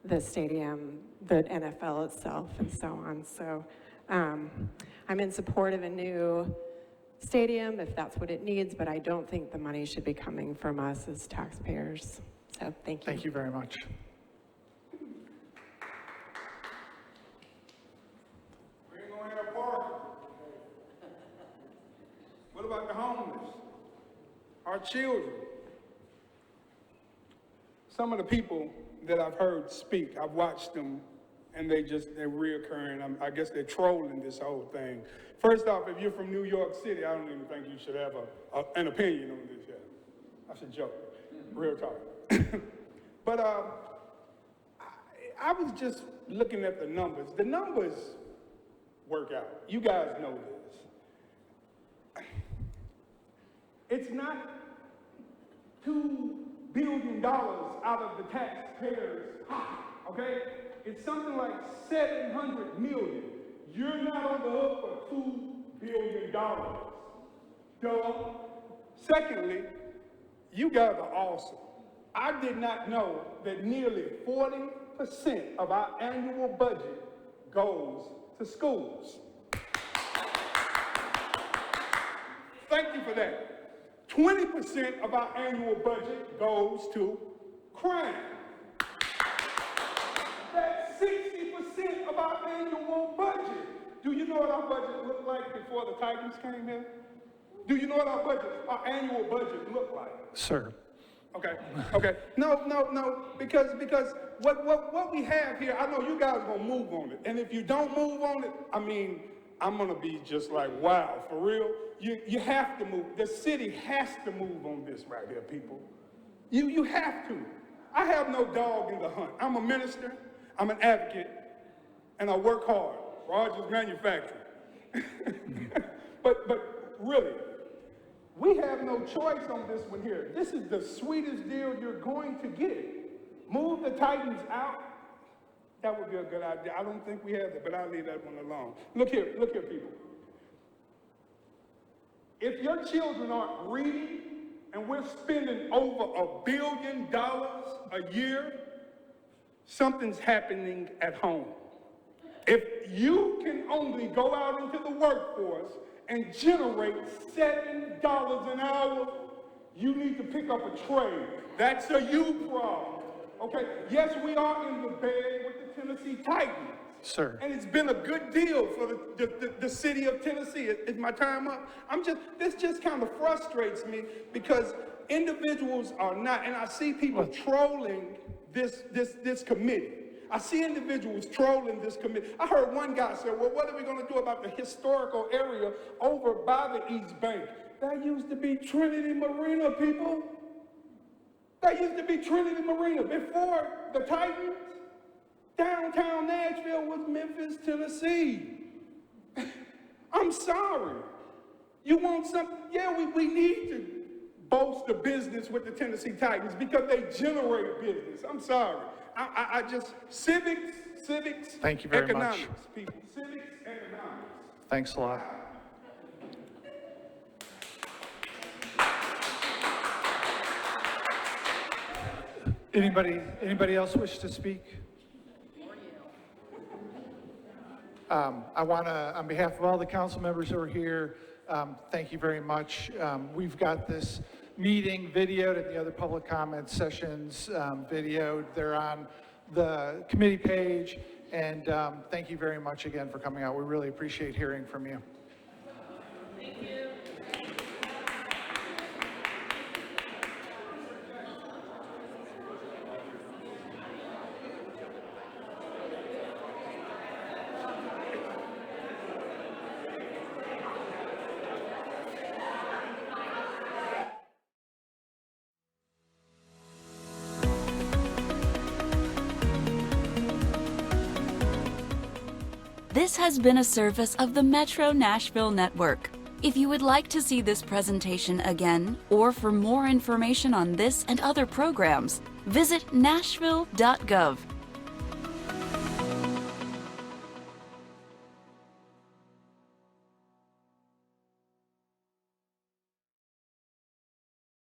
the stadium, the NFL itself, and so on. So I'm in support of a new stadium if that's what it needs, but I don't think the money should be coming from us as taxpayers. So thank you. Thank you very much. What about the homeless? Our children? Some of the people that I've heard speak, I've watched them and they're reoccurring. I guess they're trolling this whole thing. First off, if you're from New York City, I don't even think you should have an opinion on this yet. That's a joke, real talk. But I was just looking at the numbers. The numbers work out. You guys know this. It's not $2 billion out of the taxpayers' pocket, okay? It's something like $700 million. You're not on the hook for $2 billion. Duh. Secondly, you guys are awesome. I did not know that nearly 40% of our annual budget goes to schools. Thank you for that. 20% of our annual budget goes to crime. That's 60% of our annual budget. Do you know what our budget looked like before the Titans came here? Do you know what our annual budget looked like? Sir. Okay. No, because what we have here, I know you guys are gonna move on it. And if you don't move on it, I mean, I'm gonna be just like, wow, for real? You have to move. The city has to move on this right here, people. You have to. I have no dog in the hunt. I'm a minister, I'm an advocate, and I work hard. Rogers Manufacturing. But really, we have no choice on this one here. This is the sweetest deal you're going to get. Move the Titans out. That would be a good idea. I don't think we have that, but I'll leave that one alone. Look here, people. If your children aren't reading and we're spending over $1 billion a year, something's happening at home. If you can only go out into the workforce and generate $7 an hour, you need to pick up a trade. That's a you problem, okay? Yes, we are in the bed with the Tennessee Titans. Sir. And it's been a good deal for the city of Tennessee. Is my time up? This just kind of frustrates me because individuals are not, and I see people trolling this committee. I see individuals trolling this committee. I heard one guy say, well, what are we gonna do about the historical area over by the East Bank? That used to be Trinity Marina, people. That used to be Trinity Marina. Before the Titans, downtown Nashville was Memphis, Tennessee. I'm sorry. You want something? Yeah, we need to boast the business with the Tennessee Titans because they generate business. I'm sorry. I just, civics. Thank you very economics, much. people. Civics, economics. Thanks a lot. Anybody else wish to speak? I want to, on behalf of all the council members who are here, thank you very much. We've got this meeting videoed and the other public comment sessions videoed. They're on the committee page, and thank you very much again for coming out. We really appreciate hearing from you. Thank you. This has been a service of the Metro Nashville Network. If you would like to see this presentation again, or for more information on this and other programs, visit nashville.gov.